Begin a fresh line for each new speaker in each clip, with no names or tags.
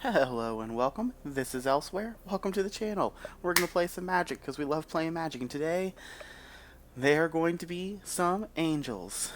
Hello and welcome. This is Elsewhere. Welcome to the channel. We're going to play some Magic because we love playing Magic, and today there are going to be some angels.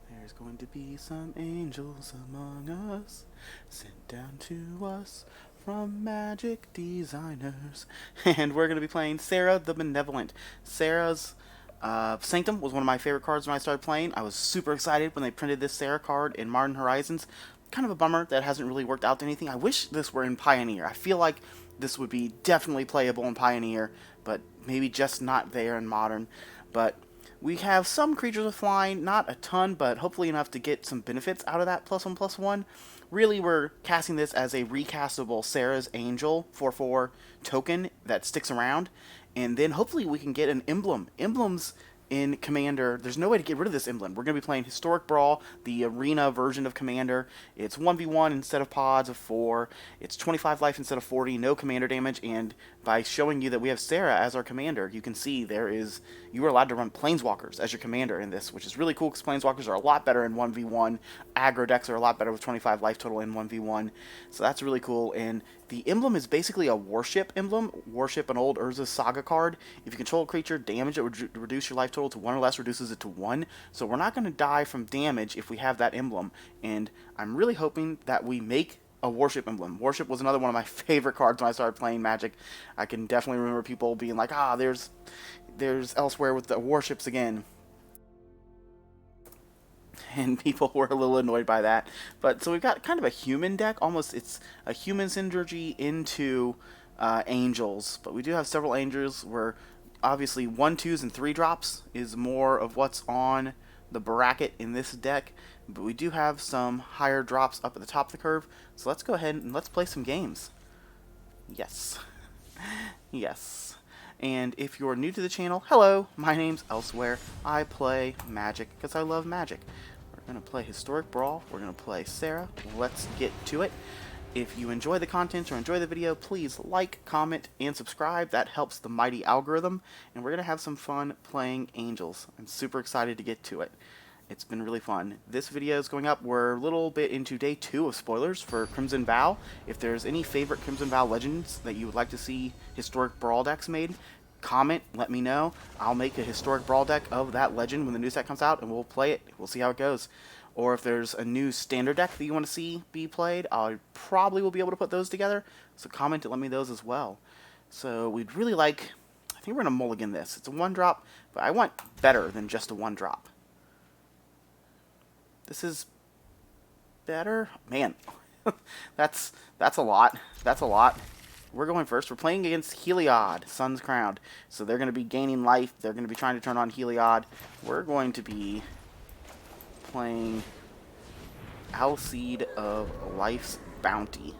There's going to be some angels among us, sent down to us from magic designers. And we're going to be playing Serra the Benevolent. Serra's Sanctum was one of my favorite cards when I started playing. I was super excited when they printed this Serra card in Modern Horizons. Kind of a bummer that hasn't really worked out to anything. I wish this were in Pioneer. I feel like this would be definitely playable in Pioneer, but maybe just not there in Modern. But we have some creatures with flying, not a ton, but hopefully enough to get some benefits out of that +1/+1. Really, we're casting this as a recastable Serra's Angel 4/4 token that sticks around, and then hopefully we can get an emblem. Emblems in Commander, there's no way to get rid of this emblem. We're going to be playing Historic Brawl, the arena version of Commander. It's 1v1 instead of pods of 4. It's 25 life instead of 40, no commander damage, and by showing you that we have Serra as our commander, you can see you are allowed to run Planeswalkers as your commander in this, which is really cool because Planeswalkers are a lot better in 1v1. Aggro decks are a lot better with 25 life total in 1v1, so that's really cool. And the emblem is basically a worship emblem. Worship, an old Urza Saga card. If you control a creature, damage it would reduce your life total to 1 or less, reduces it to 1. So we're not going to die from damage if we have that emblem. And I'm really hoping that we make a worship emblem. Worship was another one of my favorite cards when I started playing Magic. I can definitely remember people being like, there's Elsewhere with the worships again. And people were a little annoyed by that. But so we've got kind of a human deck. Almost, it's a human synergy into angels. But we do have several angels where obviously 1, 2s, and 3 drops is more of what's on the bracket in this deck. But we do have some higher drops up at the top of the curve. So let's go ahead and let's play some games. Yes. Yes. And if you're new to the channel, hello, my name's Elsewhere. I play Magic because I love Magic. We're going to play Historic Brawl. We're going to play Serra. Let's get to it. If you enjoy the content or enjoy the video, please like, comment, and subscribe. That helps the mighty algorithm. And we're going to have some fun playing Angels. I'm super excited to get to it. It's been really fun. This video is going up. We're a little bit into day 2 of spoilers for Crimson Vow. If there's any favorite Crimson Vow legends that you would like to see Historic Brawl decks made, comment, let me know. I'll make a Historic Brawl deck of that legend when the new set comes out, and we'll play it. We'll see how it goes. Or if there's a new standard deck that you want to see be played, I probably will be able to put those together. So comment and let me know those as well. So we'd really like, I think we're going to mulligan this. It's a 1-drop, but I want better than just a 1-drop. This is better. Man, that's a lot. That's a lot. We're going first. We're playing against Heliod, Sun's Crowned. So they're going to be gaining life. They're going to be trying to turn on Heliod. We're going to be playing Alseed of Life's Bounty.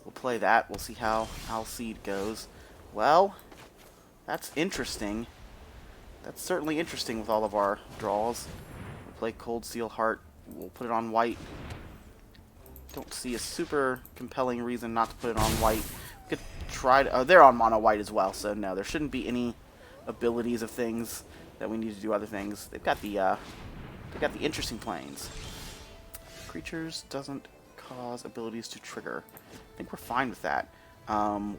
We'll play that. We'll see how Alseed goes. Well, that's interesting. That's certainly interesting with all of our draws. Play Cold Steel Heart. We'll put it on white. Don't see a super compelling reason not to put it on white. We could try to... Oh, they're on mono white as well, so no, there shouldn't be any abilities of things that we need to do other things. They've got the interesting planes. Creatures doesn't cause abilities to trigger. I think we're fine with that.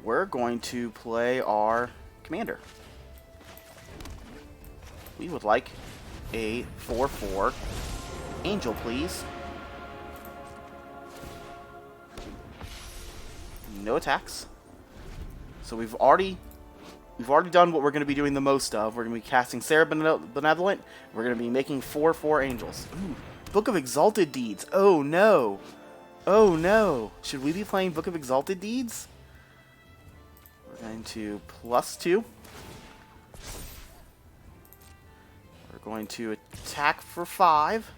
We're going to play our commander. We would like a 4/4 angel, please. No attacks. So we've already done what we're going to be doing the most of. We're going to be casting Serra Benevolent. We're going to be making 4/4 angels. Ooh, Book of Exalted Deeds. Oh no. Oh no. Should we be playing Book of Exalted Deeds? We're going to +2. Going to attack for 5.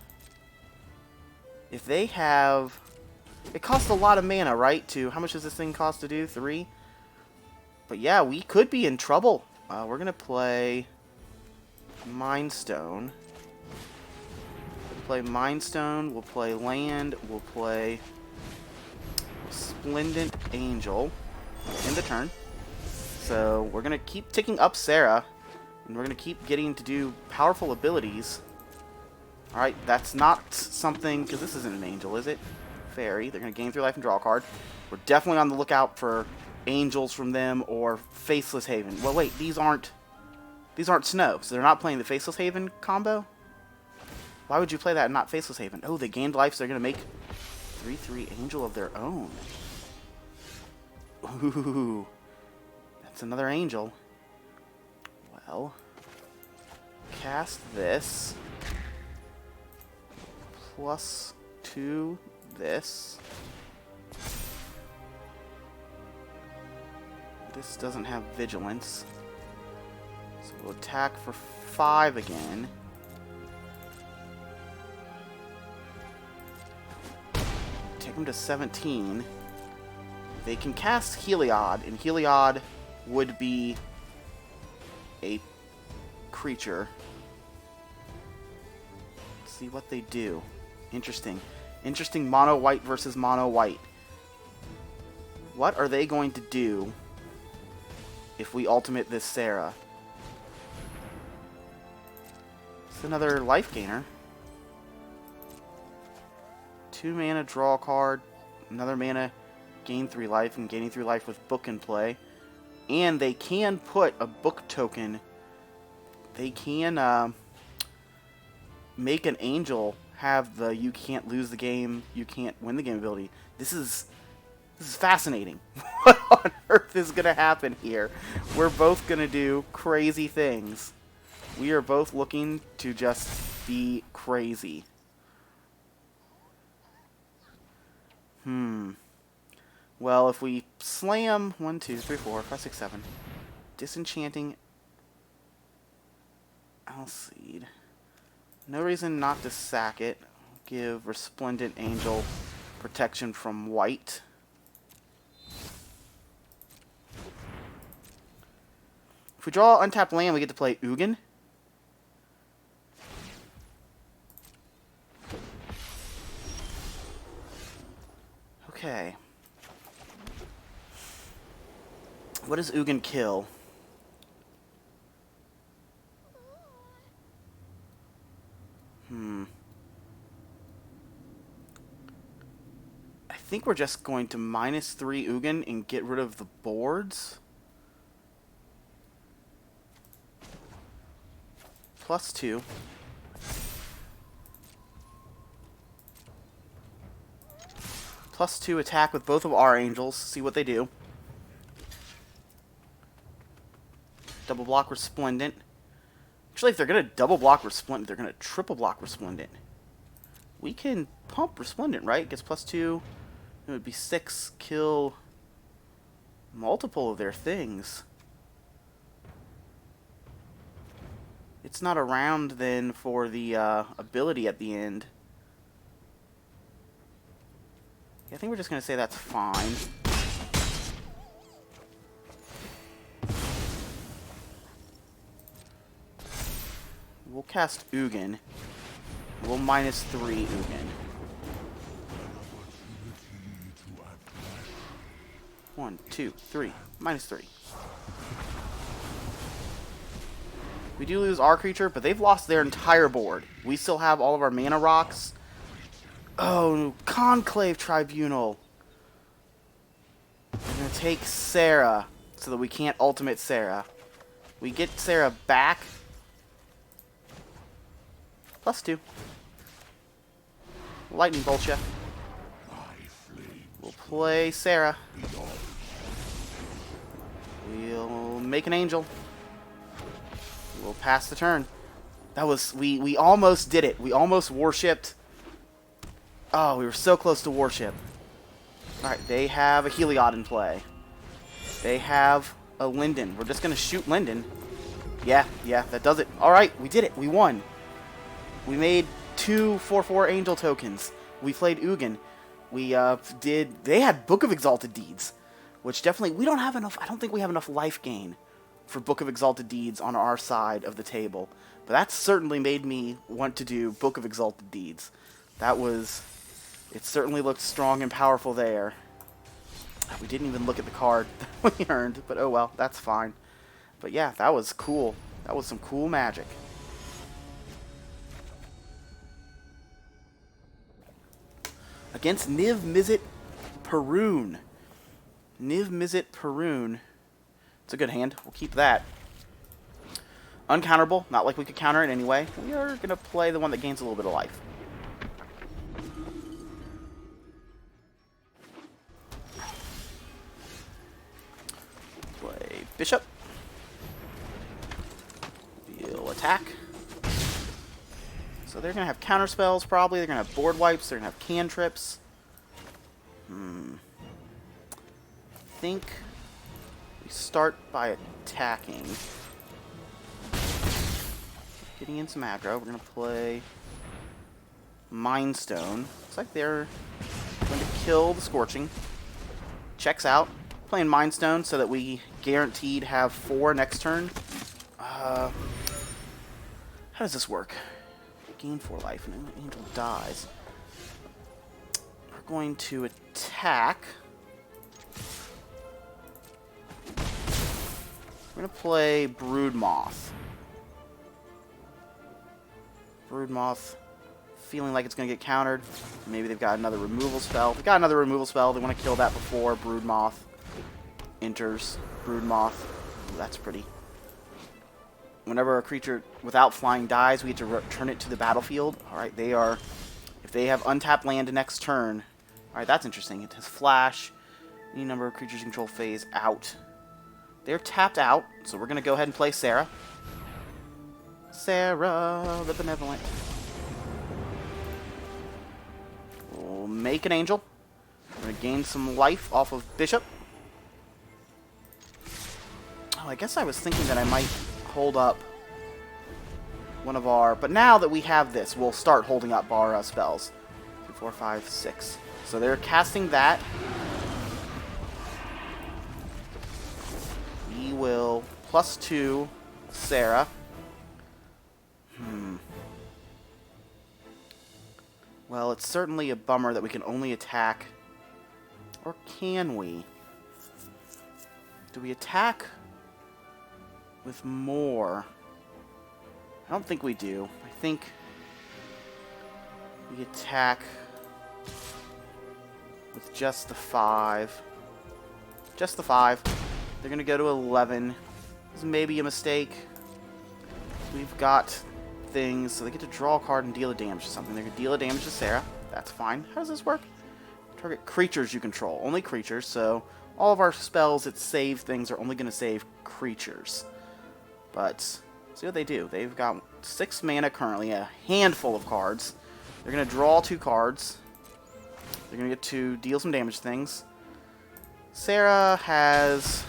If they have... It costs a lot of mana, right? How much does this thing cost to do? 3? But yeah, we could be in trouble. We're going to play Mind Stone. We'll play Mind Stone. We'll play Land. We'll play Splendent Angel in the turn. So we're going to keep ticking up Serra. And we're going to keep getting to do powerful abilities. Alright, that's not something... Because this isn't an angel, is it? fairy. They're going to gain 3 life and draw a card. We're definitely on the lookout for angels from them or Faceless Haven. Well, wait, these aren't snow, so they're not playing the Faceless Haven combo? Why would you play that and not Faceless Haven? Oh, they gained life, so they're going to make 3/3 angel of their own. Ooh, that's another angel. Well, cast this. +2 this. This doesn't have vigilance. So we'll attack for 5 again. Take them to 17. They can cast Heliod, and Heliod would be a creature. Let's see what they do. Interesting. Interesting mono white versus mono white. What are they going to do if we ultimate this Serra? It's another life gainer. 2 mana, draw a card. Another mana, gain 3 life, and gaining 3 life with book in play. And they can put a book token. They can make an angel have the you can't lose the game, you can't win the game ability. This is fascinating. What on earth is going to happen here? We're both going to do crazy things. We are both looking to just be crazy. Well, if we slam 1, 2, 3, 4, 5, 6, 7, disenchanting Alseed. No reason not to sack it. Give Resplendent Angel protection from white. If we draw untapped land, we get to play Ugin. Okay. What does Ugin kill? I think we're just going to -3 Ugin and get rid of the boards. +2. +2 attack with both of our angels. See what they do. Double block Resplendent. Actually, if they're going to double block Resplendent, they're going to triple block Resplendent. We can pump Resplendent, right? Gets +2. It would be 6. Kill multiple of their things. It's not around then for the ability at the end. Yeah, I think we're just going to say that's fine. We'll cast Ugin. We'll -3 Ugin. 1, 2, 3. -3. We do lose our creature, but they've lost their entire board. We still have all of our mana rocks. Oh, Conclave Tribunal. We're going to take Serra so that we can't ultimate Serra. We get Serra back. +2. Lightning Bolt ya. We'll play Serra. We'll make an angel. We'll pass the turn. That was... We almost did it. We almost worshipped. Oh, we were so close to worship. Alright, they have a Heliod in play. They have a Linden. We're just going to shoot Linden. Yeah, that does it. Alright, we did it. We won. We made 2 4/4 angel tokens. We played Ugin. We did... They had Book of Exalted Deeds, which definitely... We don't have enough... I don't think we have enough life gain for Book of Exalted Deeds on our side of the table. But that certainly made me want to do Book of Exalted Deeds. That was... It certainly looked strong and powerful there. We didn't even look at the card that we earned, but oh well, that's fine. But yeah, that was cool. That was some cool magic. against Niv Mizzet Perun. Niv Mizzet Perun. It's a good hand. We'll keep that. Uncounterable. Not like we could counter it anyway. We are going to play the one that gains a little bit of life. Play Bishop. Deal attack. So they're going to have counter spells probably. They're going to have board wipes. They're going to have cantrips. I think we start by attacking. Getting in some aggro. We're going to play Mind Stone. Looks like they're going to kill the Scorching. Checks out. Playing Mind Stone so that we guaranteed have 4 next turn. How does this work? Gain 4 life and an angel dies. We're going to attack. We're going to play Broodmoth. Broodmoth, feeling like it's going to get countered. Maybe they've got another removal spell. They've got another removal spell. They want to kill that before Broodmoth enters. Broodmoth. Ooh, that's pretty. Whenever a creature without flying dies, we get to return it to the battlefield. Alright, they are... If they have untapped land next turn... Alright, that's interesting. It has flash. Any number of creatures you control phase out. They're tapped out, so we're going to go ahead and play Serra. Serra the Benevolent. We'll make an angel. We're going to gain some life off of Bishop. Oh, I guess I was thinking that I might hold up one of our... But now that we have this, we'll start holding up our spells. 2, 4, 5, 6. So they're casting that. We will +2 Serra. Well, it's certainly a bummer that we can only attack. Or can we? Do we attack with more? I don't think we do. I think we attack with just the 5. Just the 5. They're going to go to 11. This is maybe a mistake. We've got things, so they get to draw a card and deal a damage to something. They're going to deal a damage to Serra. That's fine. How does this work? Target creatures you control. Only creatures, so all of our spells that save things are only going to save creatures. But, see what they do. They've got 6 mana currently, a handful of cards. They're going to draw 2 cards. They're going to get to deal some damage to things. Serra has,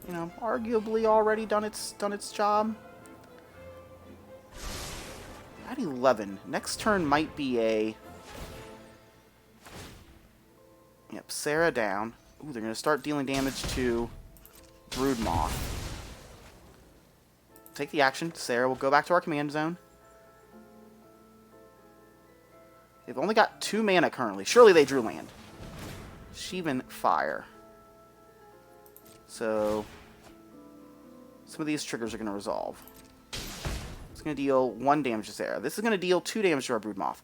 you know, arguably already done its job. At 11. Next turn might be a... Yep, Serra down. Ooh, they're going to start dealing damage to Broodmoth. Take the action. Serra will go back to our command zone. They've only got 2 mana currently. Surely they drew land. Sheevan Fire. So, some of these triggers are going to resolve. It's going to deal 1 damage to Serra. This is going to deal 2 damage to our Broodmoth.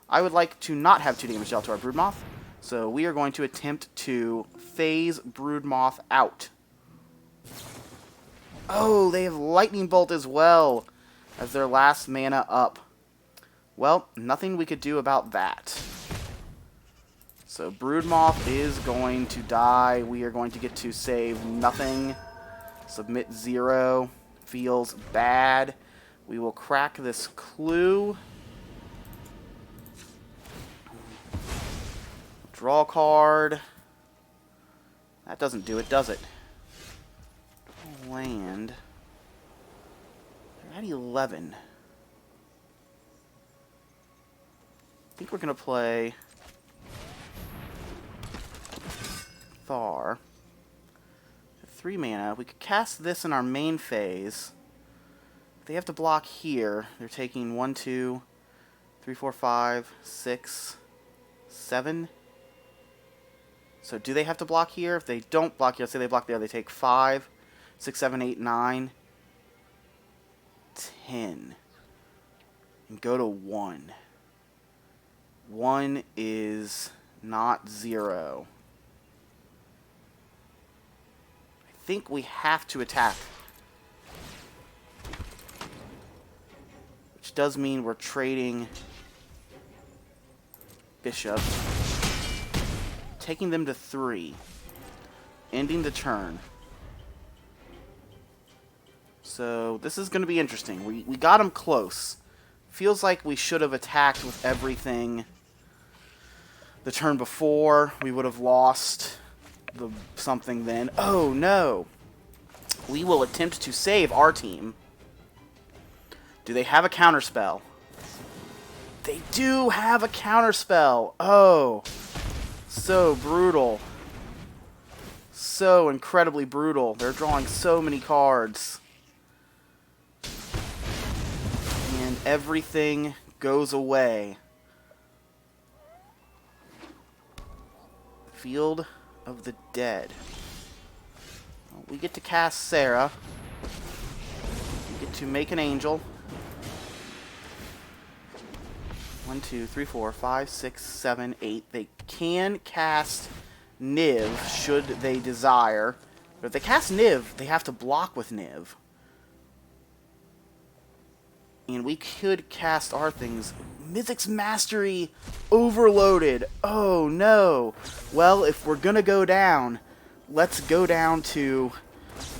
I would like to not have 2 damage dealt to our Broodmoth, so we are going to attempt to phase Broodmoth out. Oh, they have Lightning Bolt as well as their last mana up. Well, nothing we could do about that. So Broodmoth is going to die. We are going to get to save nothing. Submit 0. Feels bad. We will crack this clue. Draw a card. That doesn't do it, does it? Land. They're at 11. I think we're going to play Thar. 3 mana. We could cast this in our main phase. They have to block here. They're taking 1, 2, 3, 4, 5, 6, 7. So do they have to block here? If they don't block here, let's say they block there, they take 5, 6, 7, 8, 9, 10. And go to 1. 1 is not 0. I think we have to attack. Which does mean we're trading bishop. Taking them to 3. Ending the turn. So this is going to be interesting. We got him close. Feels like we should have attacked with everything the turn before. We would have lost something then. Oh no! We will attempt to save our team. Do they have a counterspell? They do have a counterspell! Oh! So brutal. So incredibly brutal. They're drawing so many cards. And everything goes away. Field of the Dead. Well, we get to cast Serra. We get to make an angel. 1, 2, 3, 4, 5, 6, 7, 8. They can cast Niv should they desire. But if they cast Niv, they have to block with Niv. And we could cast our things. Mythic's Mastery overloaded. Oh no. Well, if we're gonna go down, let's go down to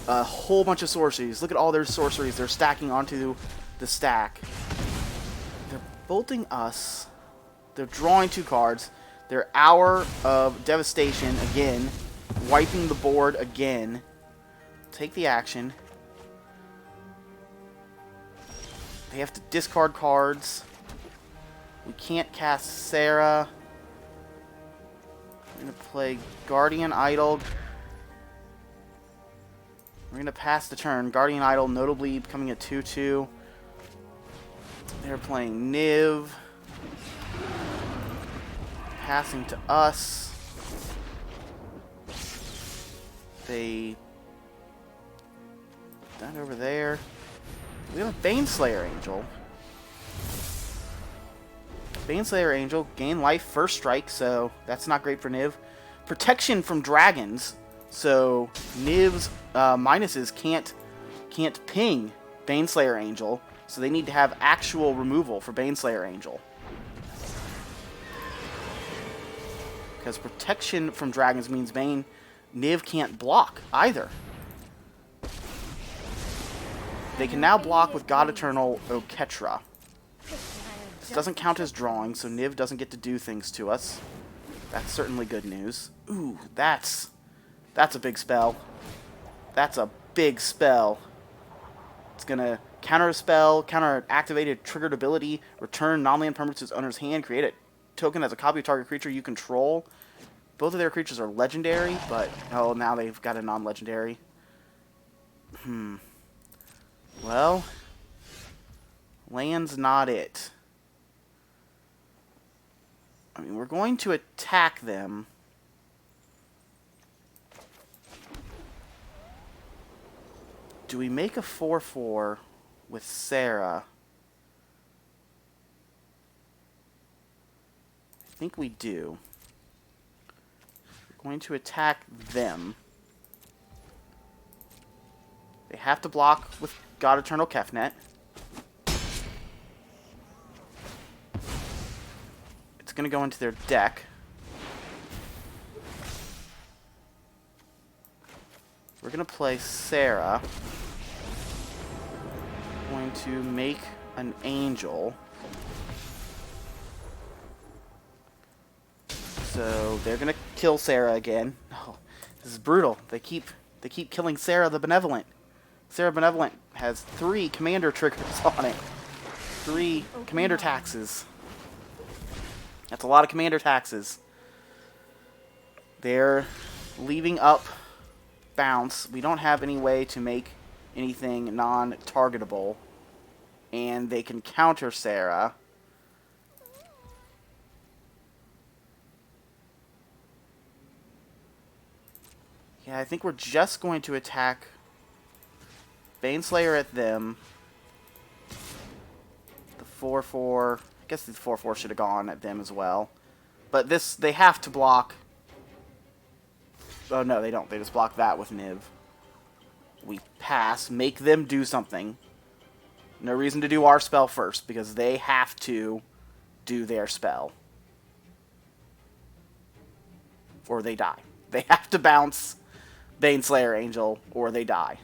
a whole bunch of sorceries. Look at all their sorceries they're stacking onto the stack. They're bolting us. They're drawing 2 cards. Their Hour of Devastation again. Wiping the board again. Take the action. They have to discard cards. We can't cast Serra. We're going to play Guardian Idol. We're going to pass the turn. Guardian Idol notably becoming a 2/2. They're playing Niv. Passing to us. They... that over there. We have a Baneslayer Angel. Baneslayer Angel, gain life first strike, so that's not great for Niv. Protection from dragons, so Niv's minuses can't ping Baneslayer Angel, so they need to have actual removal for Baneslayer Angel. Because protection from dragons means Niv can't block either. They can now block with God Eternal Oketra. This doesn't count as drawing, so Niv doesn't get to do things to us. That's certainly good news. Ooh, that's a big spell. That's a big spell. It's gonna counter a spell, counter activated triggered ability, return non-land permanents to its owner's hand, create a token as a copy of target creature you control. Both of their creatures are legendary, but oh, now they've got a non-legendary. Well, land's not it. I mean, we're going to attack them. Do we make a 4/4 with Serra? I think we do. We're going to attack them. They have to block with God Eternal Kefnet. It's going to go into their deck. We're going to play Serra. Going to make an angel. So they're going to kill Serra again. Oh, this is brutal. They keep killing Serra the Benevolent. Serra Benevolent has 3 commander triggers on it. 3 commander taxes. That's a lot of commander taxes. They're leaving up bounce. We don't have any way to make anything non-targetable. And they can counter Serra. Yeah, I think we're just going to attack Baneslayer at them. The 4/4. I guess the 4/4 should have gone at them as well. But this, they have to block. Oh, no, they don't. They just block that with Niv. We pass, make them do something. No reason to do our spell first, because they have to do their spell. Or they die. They have to bounce Baneslayer Angel, or they die.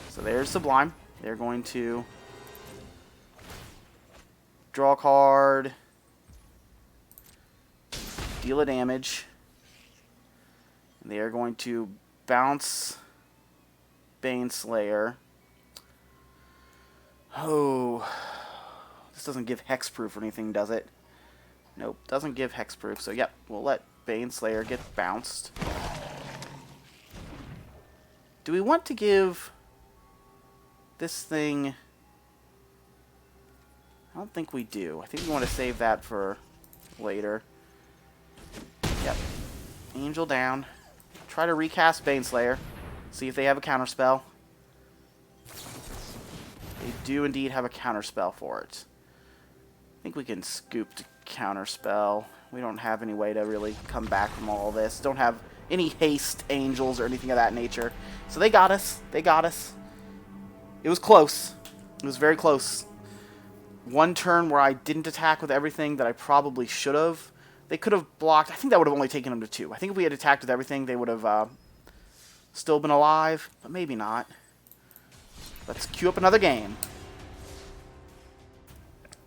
So there's Sublime. They're going to draw a card, deal a damage. They are going to bounce Baneslayer. Oh, this doesn't give hexproof or anything, does it? Nope, doesn't give hexproof. So yep, we'll let Baneslayer get bounced. Do we want to give this thing? I don't think we do. I think we want to save that for later. Yep. Angel down. Try to recast Baneslayer. See if they have a counterspell. They do indeed have a counterspell for it. I think we can scoop to counterspell. We don't have any way to really come back from all this. Don't have any haste angels or anything of that nature. So they got us. They got us. It was close. It was very close. One turn where I didn't attack with everything that I probably should have. They could have blocked. I think that would have only taken them to 2. I think if we had attacked with everything, they would have still been alive. But maybe not. Let's queue up another game.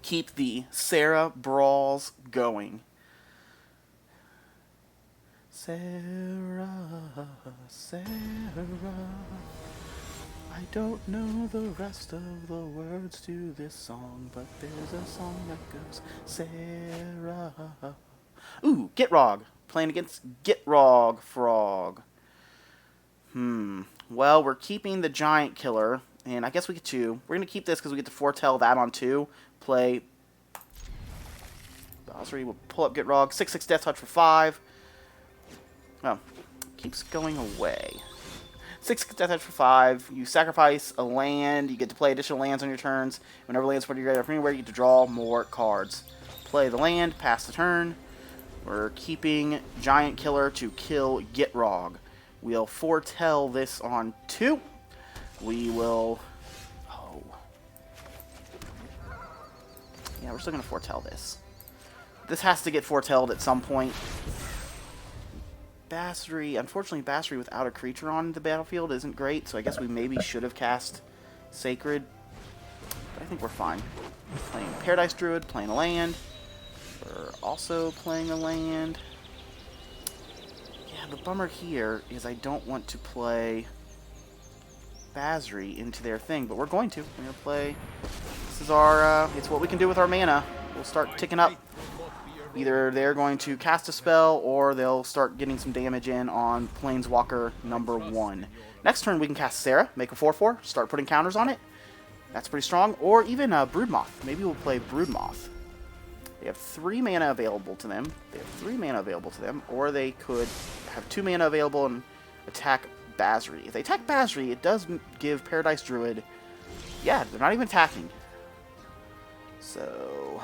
Keep the Serra brawls going. Serra, Serra, I don't know the rest of the words to this song, but there's a song that goes, Serra. Ooh, Gitrog. Playing against Gitrog Frog. Well, we're keeping the Giant Killer, and I guess we get 2. We're going to keep this because we get to foretell that on 2. Play Basri will pull up Gitrog. 6/6 Death Touch for 5. Oh, keeps going away. 6/6 Death Touch for 5. You sacrifice a land. You get to play additional lands on your turns. Whenever lands put your graveyard from anywhere, you get to draw more cards. Play the land, pass the turn. We're keeping Giant Killer to kill Gitrog. We'll foretell this on 2. We will... Oh. Yeah, we're still going to foretell this. This has to get foretelled at some point. Basri, unfortunately, Basri without a creature on the battlefield isn't great, so I guess we maybe should have cast Sacred. But I think we're fine. Playing Paradise Druid, playing a land. We're also playing a land. Yeah, the bummer here is I don't want to play Basri into their thing, but we're going to. We're going to play... This is our... it's what we can do with our mana. We'll start ticking up. Either they're going to cast a spell, or they'll start getting some damage in on Planeswalker number 1. Next turn, we can cast Serra, make a 4/4, start putting counters on it. That's pretty strong. Or even Broodmoth. Maybe we'll play Broodmoth. They have 3 mana available to them. Or they could have 2 mana available and attack Basri. If they attack Basri, it does give Paradise Druid... Yeah, they're not even attacking. So...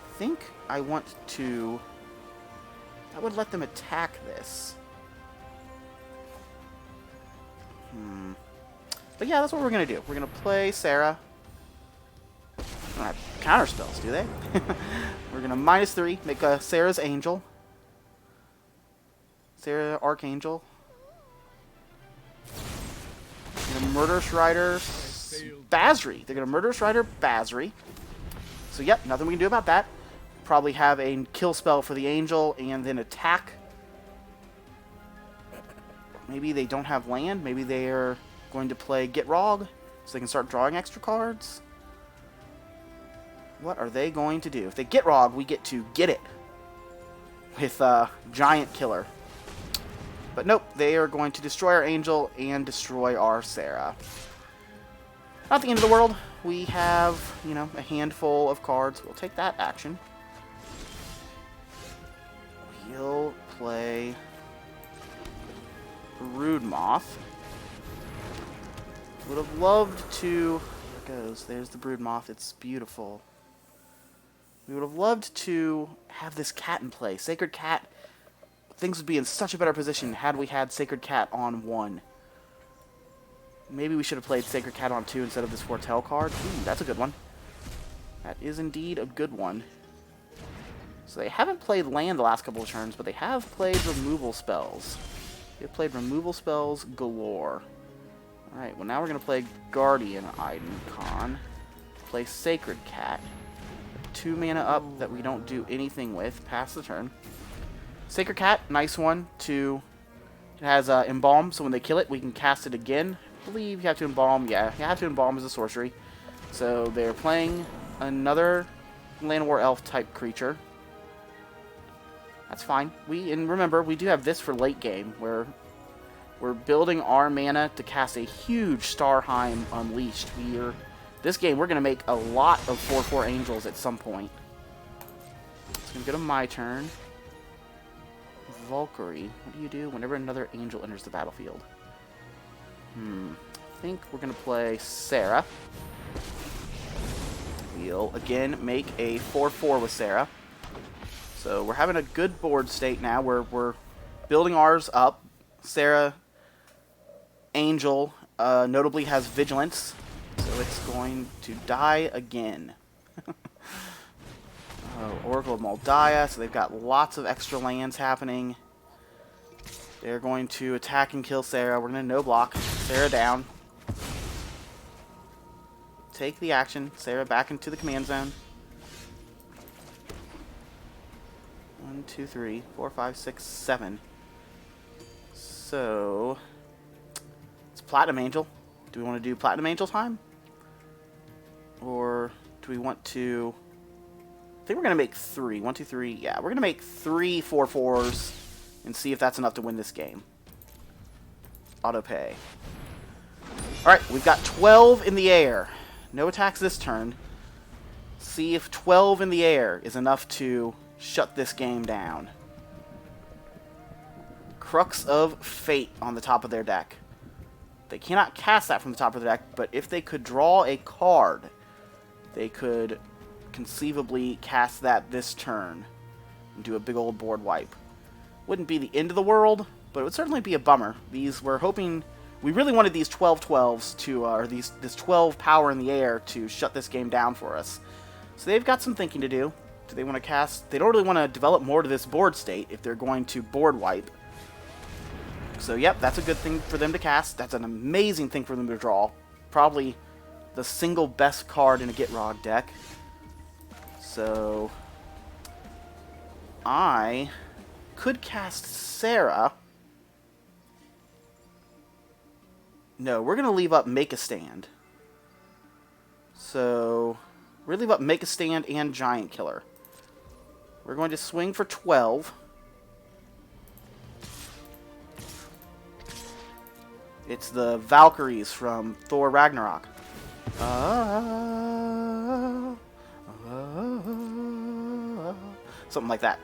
I think I want to... I would let them attack this. But yeah, that's what we're going to do. We're going to play Serra. They don't have counter spells, do they? We're going to -3, make a Serra's Angel. Serra Archangel. They're going to Murderous Rider Basri. They're going to Murderous Rider Basri. So yep, nothing we can do about that. Probably have a kill spell for the Angel and then attack. Maybe they don't have land. Maybe they are going to play Gitrog so they can start drawing extra cards. What are they going to do? If they Gitrog, we get to get it with Giant Killer. But nope, they are going to destroy our Angel and destroy our Serra. Not the end of the world. We have, you know, a handful of cards. We'll take that action. We'll play Broodmoth. Would have loved to it goes. There's the brood moth. It's beautiful. We would have loved to have this cat in play. Sacred Cat. Things would be in such a better position had we had Sacred Cat on 1. Maybe we should have played Sacred Cat on 2 instead of this Foretell card. Ooh, that's a good one. That is indeed a good one. So they haven't played land the last couple of turns, but they have played removal spells. They've played removal spells galore. Alright, well now we're going to play Guardian Icon. Play Sacred Cat. 2 mana up that we don't do anything with. Pass the turn. Sacred Cat, nice one to... It has Embalm, so when they kill it, we can cast it again. I believe you have to Embalm. Yeah, you have to Embalm as a sorcery. So they're playing another Land War Elf type creature. That's fine. And remember, we do have this for late game, where we're building our mana to cast a huge Starheim Unleashed. This game, we're going to make a lot of 4/4 Angels at some point. It's going to go to my turn. Valkyrie. What do you do whenever another angel enters the battlefield? I think we're going to play Serra. We'll, again, make a 4/4 with Serra. So we're having a good board state now. We're building ours up. Serra, Angel, notably has Vigilance. So it's going to die again. Oracle of Moldiah, so they've got lots of extra lands happening. They're going to attack and kill Serra. We're going to no block. Serra down. Take the action. Serra back into the command zone. 1, 2, 3, 4, 5, 6, 7. So it's Platinum Angel. Do we want to do Platinum Angel time? Or do we want to... I think we're going to make 3. 1, 2, 3. Yeah, we're going to make 3 4/4s and see if that's enough to win this game. Auto pay. Alright, we've got 12 in the air. No attacks this turn. See if 12 in the air is enough to shut this game down. Crux of Fate on the top of their deck. They cannot cast that from the top of the deck, but if they could draw a card, they could conceivably cast that this turn and do a big old board wipe. Wouldn't be the end of the world, but it would certainly be a bummer. We're hoping, we really wanted these 12/12s to, or this 12 power in the air to shut this game down for us. So they've got some thinking to do. Do they want to cast? They don't really want to develop more to this board state if they're going to board wipe. So yep, that's a good thing for them to cast. That's an amazing thing for them to draw. Probably the single best card in a Gitrog deck. So I could cast Serra. No, we're going to leave up Make a Stand. So we're going to leave up Make a Stand and Giant Killer. We're going to swing for 12. It's the Valkyries from Thor Ragnarok. Something like that.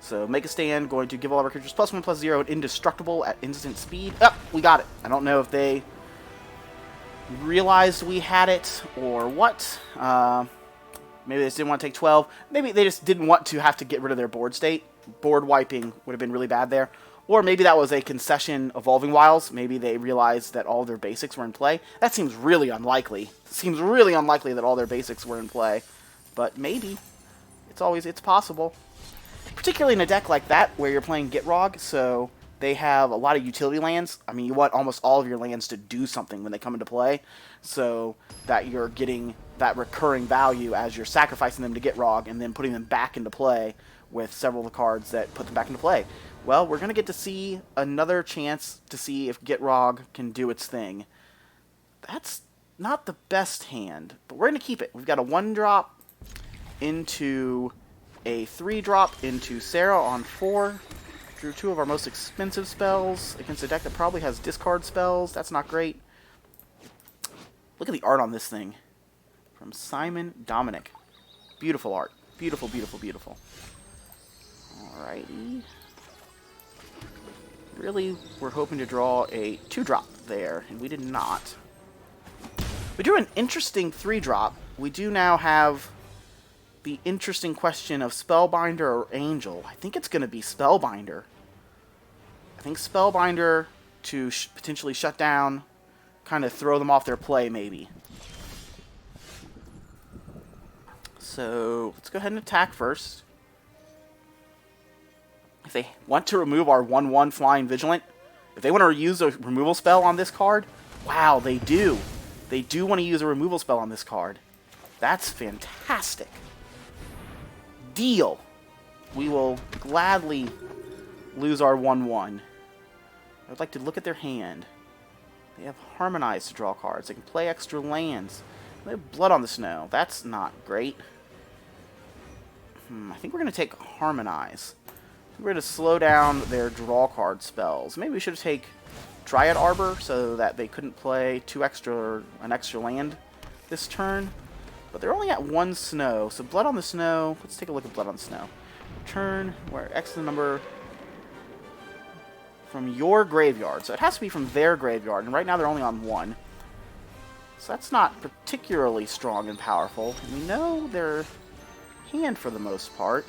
So Make a Stand, going to give all of our creatures +1/+0 and indestructible at instant speed. Oh, we got it. I don't know if they realized we had it or what. Maybe they just didn't want to take 12. Maybe they just didn't want to have to get rid of their board state. Board wiping would have been really bad there. Or maybe that was a concession Evolving Wilds. Maybe they realized that all their basics were in play. That seems really unlikely. It seems really unlikely that all their basics were in play. But maybe. It's possible. Particularly in a deck like that, where you're playing Gitrog, so they have a lot of utility lands. I mean, you want almost all of your lands to do something when they come into play, so that you're getting that recurring value as you're sacrificing them to Gitrog and then putting them back into play with several of the cards that put them back into play. Well, we're going to get to see another chance to see if Gitrog can do its thing. That's not the best hand, but we're going to keep it. We've got a 1-drop into a 3-drop into Serra on 4. Drew 2 of our most expensive spells against a deck that probably has discard spells. That's not great. Look at the art on this thing. From Simon Dominic. Beautiful art. Beautiful, beautiful, beautiful. Alrighty. Really, we're hoping to draw a 2-drop there, and we did not. We drew an interesting 3-drop. We do now have the interesting question of Spellbinder or Angel. I think it's going to be Spellbinder. I think Spellbinder to potentially shut down, kind of throw them off their play, maybe. So let's go ahead and attack first. If they want to remove our 1/1 Flying Vigilant, if they want to use a removal spell on this card, wow, they do. They do want to use a removal spell on this card. That's fantastic. Deal. We will gladly lose our 1/1. I'd like to look at their hand. They have Harmonize to draw cards. They can play extra lands. They have Blood on the Snow. That's not great. I think we're going to take Harmonize. We're going to slow down their draw card spells. Maybe we should take Dryad Arbor so that they couldn't play an extra land this turn. But they're only at 1 snow, so Blood on the Snow. Let's take a look at Blood on the Snow. Turn where X the number from your graveyard. So it has to be from their graveyard, and right now they're only on 1. So that's not particularly strong and powerful. We know their hand for the most part.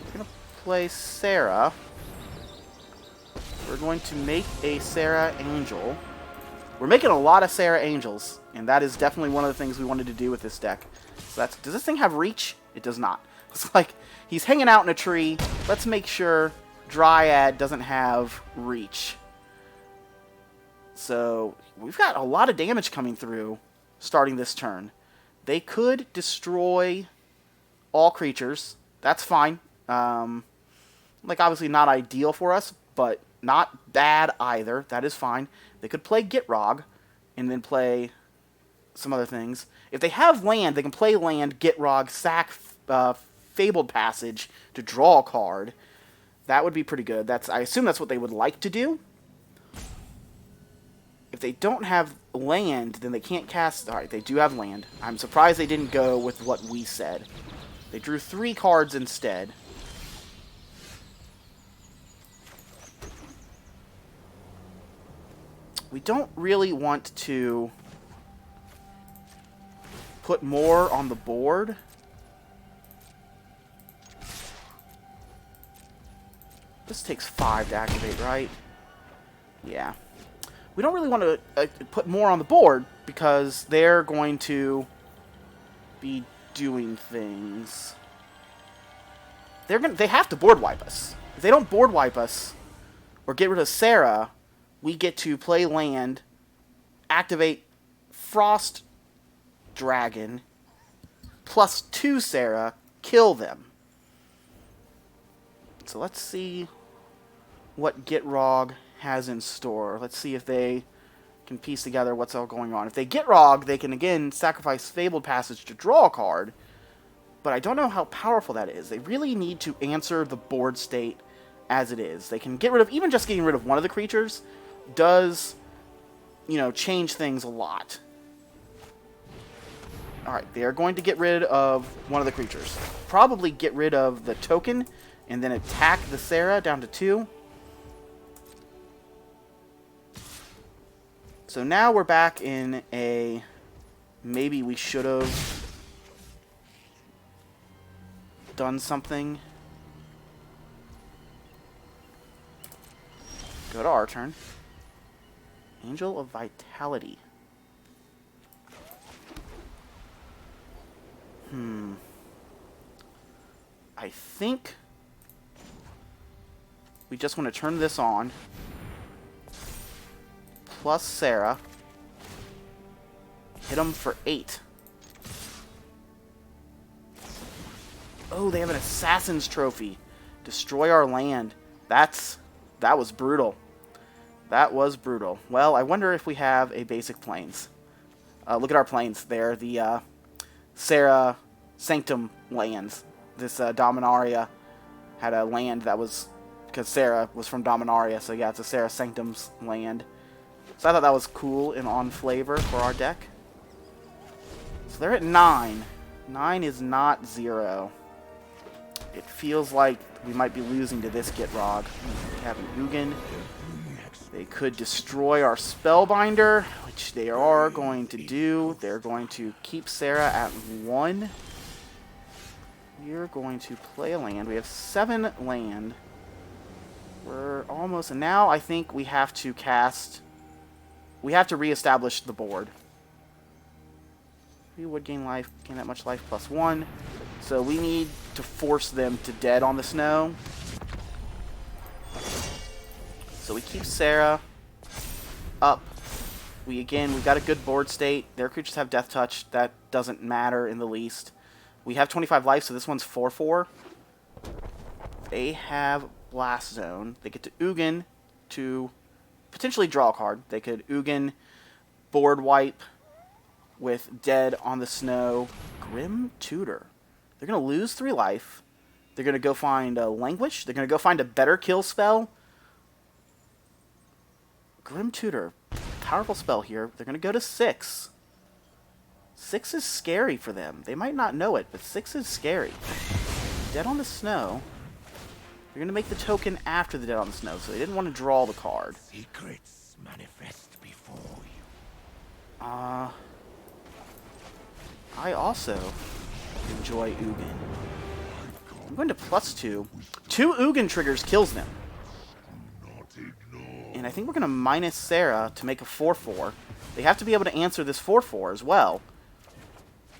We're going to play Serra. We're going to make a Serra Angel. We're making a lot of Serra Angels, and that is definitely one of the things we wanted to do with this deck. So that's, does this thing have reach? It does not. It's like he's hanging out in a tree. Let's make sure Dryad doesn't have reach. So we've got a lot of damage coming through starting this turn. They could destroy all creatures. That's fine. Like, obviously not ideal for us, but not bad either. That is fine. They could play Gitrog and then play some other things. If they have land, they can play land, Gitrog, sack Fabled Passage to draw a card. That would be pretty good. I assume that's what they would like to do. If they don't have land, then they can't cast... Alright, they do have land. I'm surprised they didn't go with what we said. They drew 3 cards instead. We don't really want to put more on the board. This takes 5 to activate, right? Yeah. We don't really want to put more on the board because they're going to be doing things. They have to board wipe us. If they don't board wipe us or get rid of Serra, we get to play land, activate Frost Dragon, +2 Serra, kill them. So let's see what Gitrog has in store. Let's see if they can piece together what's all going on. If they Gitrog, they can again sacrifice Fabled Passage to draw a card, but I don't know how powerful that is. They really need to answer the board state as it is. They can get rid of, even just getting rid of one of the creatures does, change things a lot. Alright, they are going to get rid of one of the creatures. Probably get rid of the token, and then attack the Serra down to 2. So now we're back in a... Maybe we should have done something. Go to our turn. Angel of Vitality. I think we just want to turn this on. Plus Serra. Hit them for 8. Oh, they have an Assassin's Trophy. Destroy our land. That was brutal. That was brutal. Well, I wonder if we have a basic plains. Look at our plains there. The Serra Sanctum lands. This Dominaria had a land that was... Because Serra was from Dominaria, so yeah, it's a Serra Sanctum's land. So I thought that was cool and on flavor for our deck. So they're at 9. 9 is not 0. It feels like we might be losing to this Gitrog. We have an Ugin. They could destroy our Spellbinder, which they are going to do. They're going to keep Serra at 1. We're going to play a land. We have 7 land. We're almost... And now I think we have to cast... We have to reestablish the board. We would gain life, gain that much life plus 1. So we need to force them to dead on the snow. So we keep Serra up. We got a good board state. Their creatures have Death Touch. That doesn't matter in the least. We have 25 life, so this one's 4/4. They have Blast Zone. They get to Ugin to potentially draw a card. They could Ugin, board wipe with dead on the snow. Grim Tutor. They're going to lose 3 life. They're going to go find a Languish. They're going to go find a better kill spell. Grim Tutor. Powerful spell here. They're going to go to 6. 6 is scary for them. They might not know it, but 6 is scary. Dead on the Snow. They're going to make the token after the Dead on the Snow, so they didn't want to draw the card.
Secrets manifest before you.
I also enjoy Ugin. I'm going to +2. 2 Ugin triggers kills them. And I think we're going to minus Serra to make a 4/4. They have to be able to answer this 4/4 as well.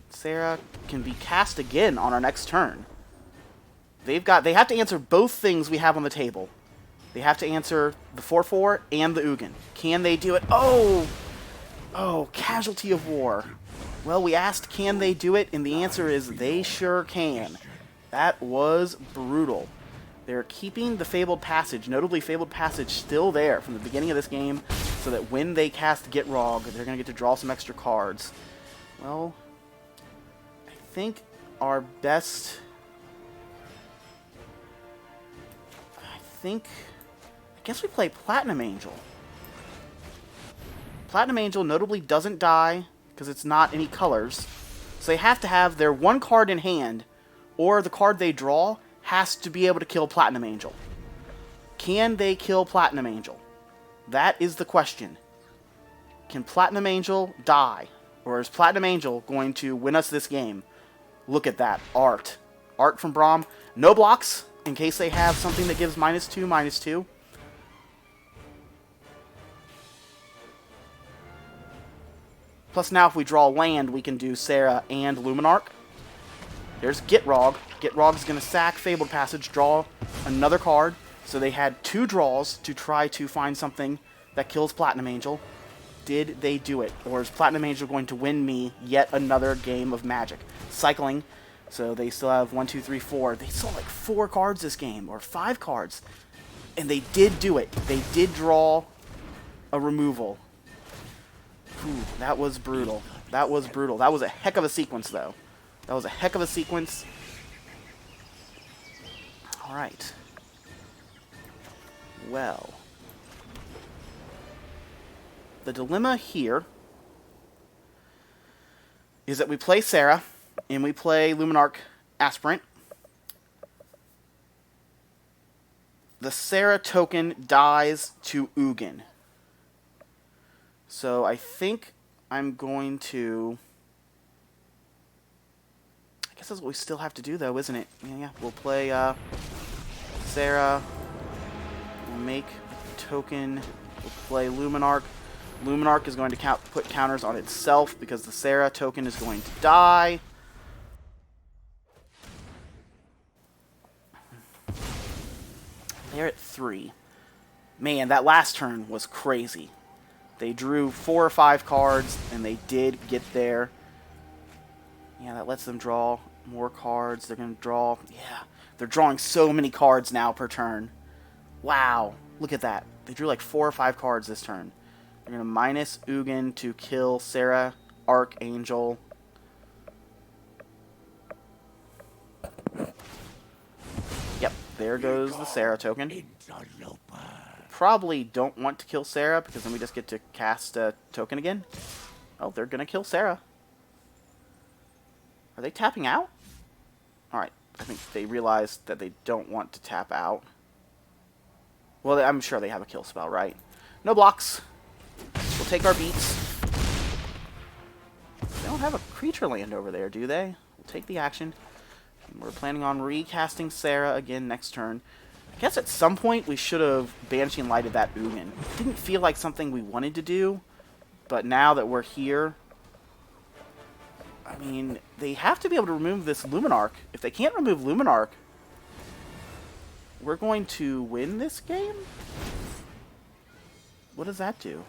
Serra can be cast again on our next turn. They have to answer both things we have on the table. They have to answer the 4/4 and the Ugin. Can they do it? Oh! Oh, Casualty of War. Well, we asked can they do it, and the answer is they sure can. That was brutal. They're keeping the Fabled Passage, notably Fabled Passage, still there from the beginning of this game, so that when they cast Get Rog, they're going to get to draw some extra cards. Well, I think our best... I guess we play Platinum Angel. Platinum Angel notably doesn't die, because it's not any colors. So they have to have their 1 card in hand, or the card they draw has to be able to kill Platinum Angel. Can they kill Platinum Angel? That is the question. Can Platinum Angel die? Or is Platinum Angel going to win us this game? Look at that. Art. Art from Brawl. No blocks, in case they have something that gives -2/-2. Plus now if we draw land, we can do Serra and Luminarch. There's Gitrog. Gitrog's going to sack Fabled Passage, draw another card. So they had 2 draws to try to find something that kills Platinum Angel. Did they do it? Or is Platinum Angel going to win me yet another game of Magic? Cycling. So they still have 1, 2, 3, 4. They still have like 4 cards this game, or 5 cards. And they did do it. They did draw a removal. Whew, that was brutal. That was brutal. That was a heck of a sequence, though. That was a heck of a sequence. Alright. Well. The dilemma here is that we play Serra, and we play Luminarch Aspirant. The Serra token dies to Ugin. So I think I'm going to... I guess that's what we still have to do, though, isn't it? Yeah, we'll play Serra. We'll make token. We'll play Luminarch. Luminarch is going to put counters on itself because the Serra token is going to die. They're at 3. Man, that last turn was crazy. They drew 4 or 5 cards, and they did get there. Yeah, that lets them draw more cards. They're going to draw... Yeah, they're drawing so many cards now per turn. Wow, look at that. They drew like 4 or 5 cards this turn. They're going to minus Ugin to kill Serra, Archangel. Yep, there goes the Serra token. Probably don't want to kill Serra because then we just get to cast a token again. Oh, they're going to kill Serra. Are they tapping out? Alright, I think they realized that they don't want to tap out. Well, I'm sure they have a kill spell, right? No blocks. We'll take our beats. They don't have a creature land over there, do they? We'll take the action. And we're planning on recasting Serra again next turn. I guess at some point we should have Banishing Lighted that Ugin. Didn't feel like something we wanted to do, but now that we're here, I mean, they have to be able to remove this Luminarch. If they can't remove Luminarch, we're going to win this game? What does that do?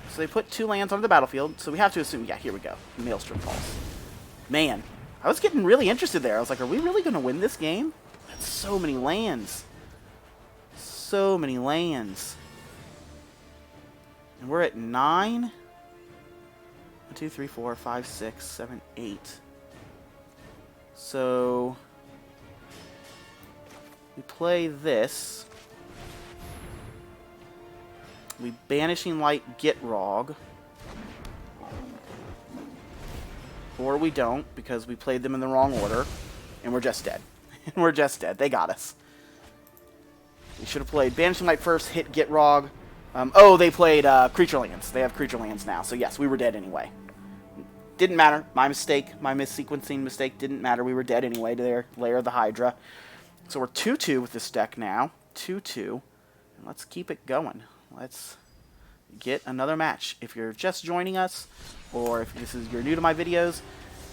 So they put 2 lands on the battlefield, so we have to assume, yeah, here we go. Maelstrom Falls. Man, I was getting really interested there. I was like, are we really going to win this game? That's so many lands. So many lands. And we're at 9. 1, 2, 3, 4, 5, 6, 7, 8. So we play this. We Banishing Light Gitrog. Or we don't, because we played them in the wrong order. And we're just dead. And we're just dead. They got us. We should have played Banishing Light first, hit Gitrog. Oh, they played Creature Lands. They have Creature Lands now. So yes, we were dead anyway. Didn't matter. My mistake. My missequencing mistake didn't matter. We were dead anyway to their Lair of the Hydra. So we're 2-2 with this deck now. 2-2. And let's keep it going. Let's get another match. If you're just joining us, or if you're new to my videos,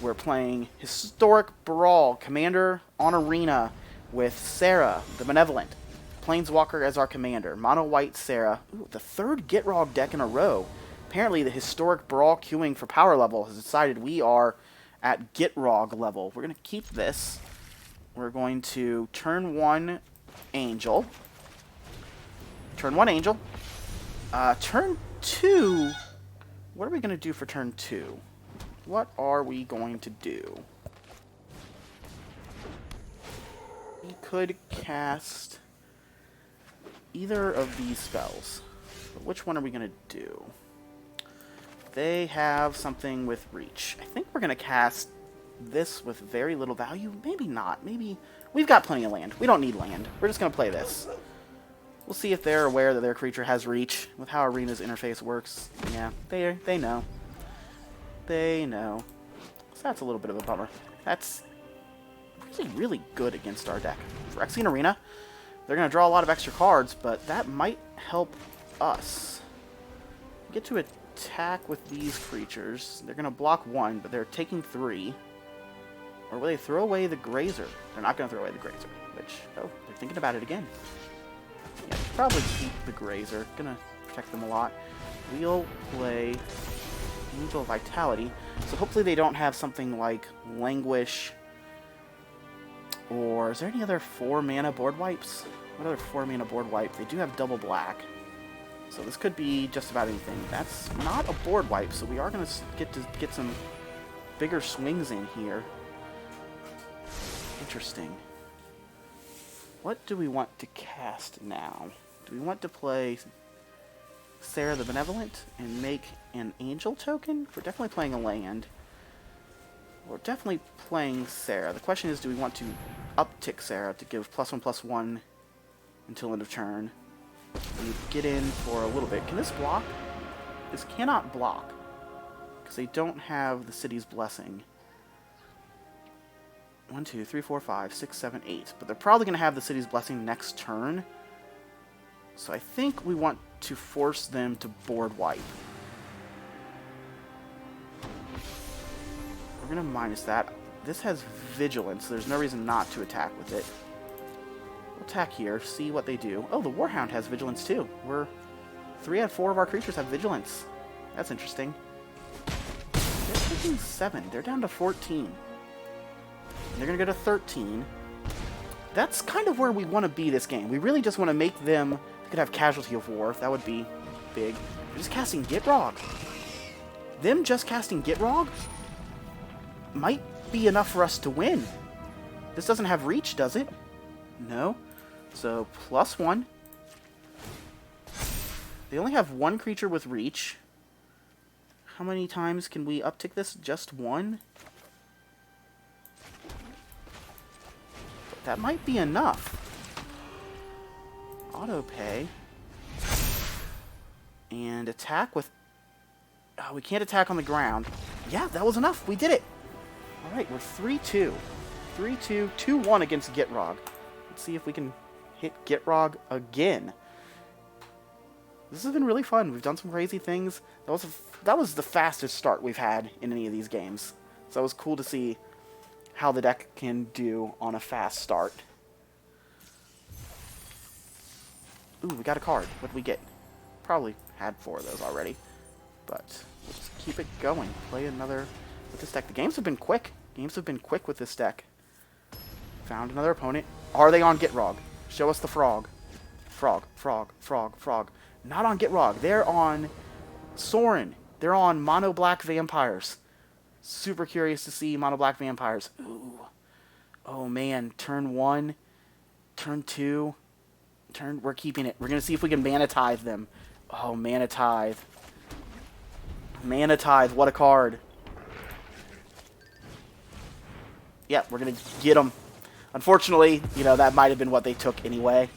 we're playing Historic Brawl, Commander on Arena with Serra the Benevolent. Planeswalker as our commander. Mono white Serra. Ooh, the 3rd Gitrog deck in a row. Apparently the Historic Brawl queuing for power level has decided we are at Gitrog level. We're going to keep this. We're going to turn 1 Angel. Turn 1 Angel. Turn 2... What are we going to do for turn 2? What are we going to do? We could cast either of these spells. But which one are we going to do? They have something with reach. I think we're going to cast this with very little value. Maybe not. Maybe... We've got plenty of land. We don't need land. We're just going to play this. We'll see if they're aware that their creature has reach. With how Arena's interface works. Yeah, they know. They know. So that's a little bit of a bummer. That's really, really good against our deck. Phyrexian Arena. They're going to draw a lot of extra cards, but that might help us. Get to attack with these creatures. They're going to block 1, but they're taking 3. Or will they throw away the Grazer? They're not going to throw away the Grazer. Which, oh, they're thinking about it again. Yeah, probably keep the Grazer. Gonna protect them a lot. We'll play Angel Vitality. So hopefully they don't have something like Languish. Or is there any other 4-mana board wipes? What other 4-mana board wipe? They do have double black. So this could be just about anything. That's not a board wipe, so we are going to get some bigger swings in here. Interesting. What do we want to cast now? Do we want to play Serra the Benevolent and make an Angel token? We're definitely playing a land. We're definitely playing Serra. The question is, do we want to uptick Serra to give +1/+1 until end of turn? And get in for a little bit. Can this block? This cannot block. Because they don't have the City's Blessing. 1, 2, 3, 4, 5, 6, 7, 8. But they're probably going to have the City's Blessing next turn. So I think we want to force them to board wipe. We're going to minus that. This has Vigilance. So there's no reason not to attack with it. We'll attack here, see what they do. Oh, the Warhound has Vigilance too. 3 out of 4 of our creatures have Vigilance. That's interesting. They're taking 7. They're down to 14. They're going to go to 13. That's kind of where we want to be this game. We really just want to make them... They could have Casualty of War. That would be big. They're just casting Gitrog. Them just casting Gitrog might be enough for us to win. This doesn't have reach, does it? No. So, +1. They only have 1 creature with reach. How many times can we uptick this? Just 1? That might be enough. auto pay. And attack with... we can't attack on the ground. Yeah, that was enough. We did it. All right, we're 3-2. 3-2, 2-1 against Gitrog. Let's see if we can hit Gitrog again. This has been really fun. We've done some crazy things. That was the fastest start we've had in any of these games. So it was cool to see how the deck can do on a fast start. Ooh, we got a card. What did we get? Probably had 4 of those already. But we'll just keep it going. Play another with this deck. The games have been quick. Games have been quick with this deck. Found another opponent. Are they on Gitrog? Show us the frog. Frog, frog, frog, frog. Not on Gitrog. They're on Sorin. They're on Mono Black Vampires. Super curious to see Mono Black Vampires. Ooh. Oh man. Turn 1. Turn 2. We're keeping it. We're going to see if we can Mana Tithe them. Oh, Mana Tithe. Mana Tithe. What a card. Yeah, we're going to get them. Unfortunately, you know, that might have been what they took anyway.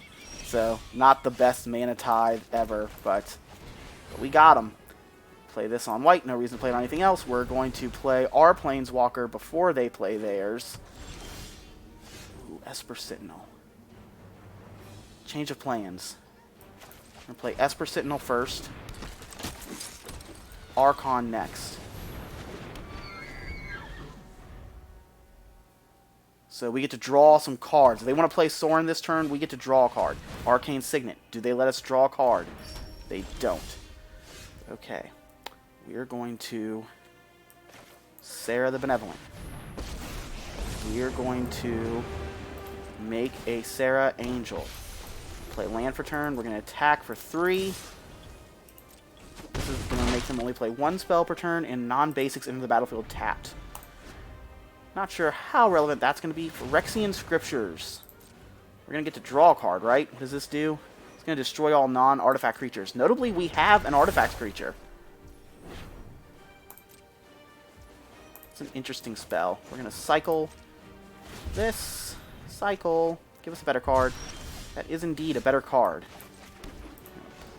So, not the best Mana Tithe ever, but we got them. Play this on white. No reason to play it on anything else. We're going to play our Planeswalker before they play theirs. Ooh, Esper Sentinel. Change of plans. I'm going to play Esper Sentinel first. Archon next. So we get to draw some cards. If they want to play Sorin this turn, we get to draw a card. Arcane Signet. Do they let us draw a card? They don't. Okay. We are going to Serra the Benevolent. We are going to make a Serra Angel. Play land for turn. We're going to attack for 3. This is going to make them only play 1 spell per turn and non-basics into the battlefield tapped. Not sure how relevant that's going to be. For Phyrexian Scriptures, we're going to get to draw a card, right? What does this do? It's going to destroy all non-artifact creatures. Notably, we have an artifact creature. It's an interesting spell. We're going to cycle this. Cycle. Give us a better card. That is indeed a better card.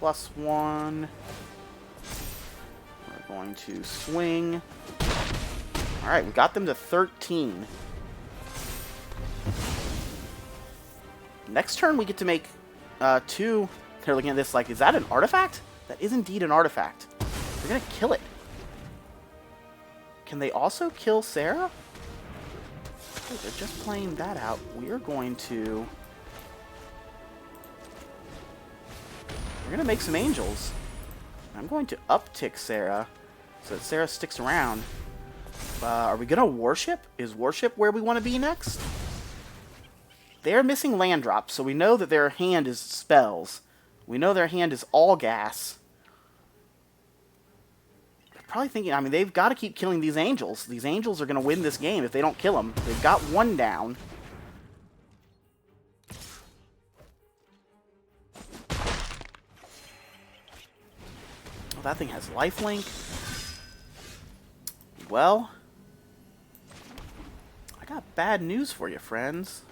+1. We're going to swing. Alright, we got them to 13. Next turn we get to make 2. They're looking at this like, is that an artifact? That is indeed an artifact. They're going to kill it. Can they also kill Serra? Oh, they're just playing that out. We're going to make some angels. I'm going to uptick Serra so that Serra sticks around. Are we going to worship? Is worship where we want to be next? They're missing land drops, so we know that their hand is spells. We know their hand is all gas. They're probably thinking, I mean, they've got to keep killing these angels. These angels are going to win this game if they don't kill them. They've got 1 down. Oh, that thing has lifelink. Well, I got bad news for you, friends.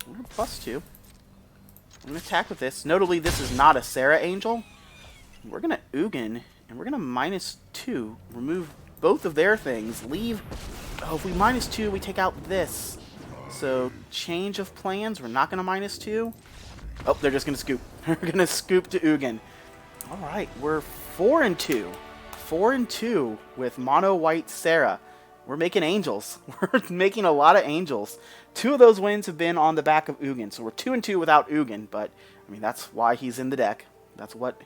We're +2. I'm going to attack with this. Notably, this is not a Serra Angel. We're going to Ugin, and we're going to -2. Remove both of their things. Leave... Oh, if we -2, we take out this. So, change of plans. We're not going to -2. Oh, they're just going to scoop. We're going to scoop to Ugin. Alright, we're 4-2. 4-2 with mono white Serra. We're making angels. We're making a lot of angels. 2 of those wins have been on the back of Ugin. So we're 2-2 without Ugin, but I mean that's why he's in the deck. That's what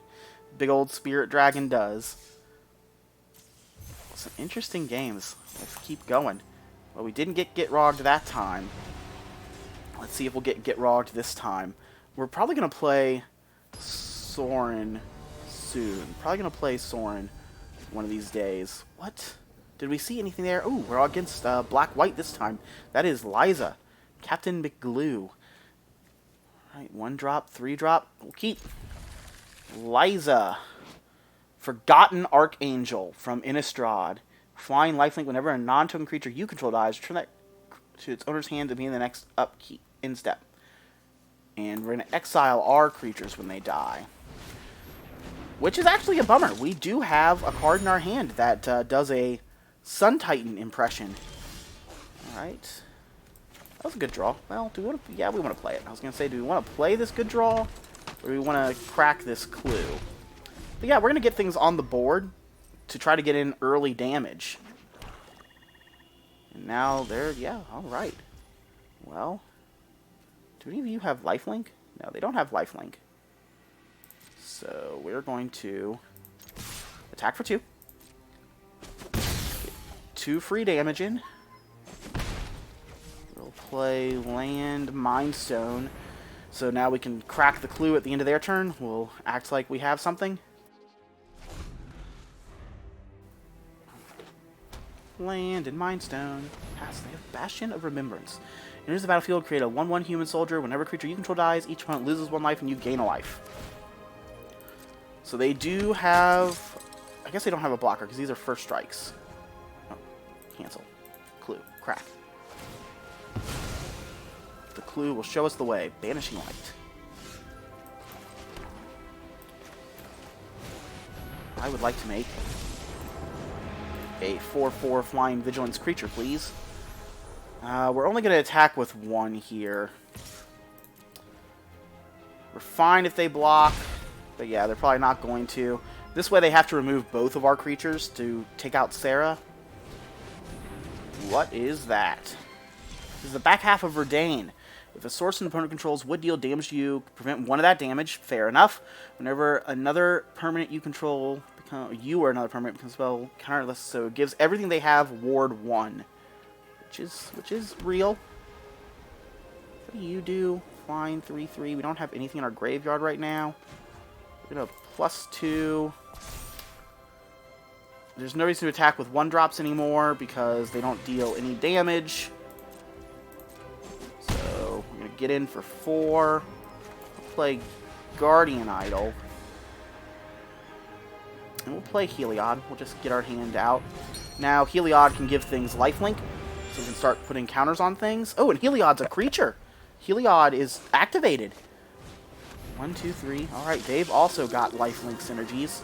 big old Spirit Dragon does. Some interesting games. Let's keep going. Well, we didn't get Gitrogged that time. Let's see if we'll get Gitrogged this time. We're probably going to play Sorin soon. Probably going to play Sorin one of these days. What? Did we see anything there? Ooh, we're against black-white this time. That is Liza. Captain McGlue. Alright, 1-drop, 3-drop. We'll keep Liza. Forgotten Archangel from Innistrad. Flying lifelink whenever a non-token creature you control dies. Return that to its owner's hand to be in the next upkeep. In step. And we're going to exile our creatures when they die. Which is actually a bummer. We do have a card in our hand that does a Sun Titan impression. Alright. That was a good draw. Well, do we want to... Yeah, we want to play it. I was going to say, do we want to play this good draw? Or do we want to crack this clue? But yeah, we're going to get things on the board to try to get in early damage. And now they're... Yeah, alright. Well... Do any of you have lifelink? No, they don't have lifelink. So we're going to attack for 2. Get 2 free damage in. We'll play land Mind Stone. So now we can crack the clue at the end of their turn. We'll act like we have something. Land and Mind Stone. Pass. They have Bastion of Remembrance. Enters the battlefield, create a 1/1 human soldier. Whenever a creature you control dies, each opponent loses 1 life and you gain a life. So they do have... I guess they don't have a blocker because these are first strikes. Oh, cancel. Clue. Crack. The clue will show us the way. Banishing Light. I would like to make a 4/4 flying vigilance creature, please. We're only going to attack with 1 here. We're fine if they block, but yeah, they're probably not going to. This way they have to remove both of our creatures to take out Serra. What is that? This is the back half of Verdane. If a source an opponent controls would deal damage to you, prevent 1 of that damage. Fair enough. Whenever another permanent you control, you or another permanent becomes spell counterless, so it gives everything they have ward 1. Which is real. What do you do? Flying 3/3. We don't have anything in our graveyard right now. We're gonna +2. There's no reason to attack with 1-drops anymore because they don't deal any damage. So we're gonna get in for 4. We'll play Guardian Idol. And we'll play Heliod. We'll just get our hand out. Now Heliod can give things lifelink. So we can start putting counters on things. Oh, and Heliod's a creature. Heliod is activated. 1, 2, 3. Alright, they've also got lifelink synergies.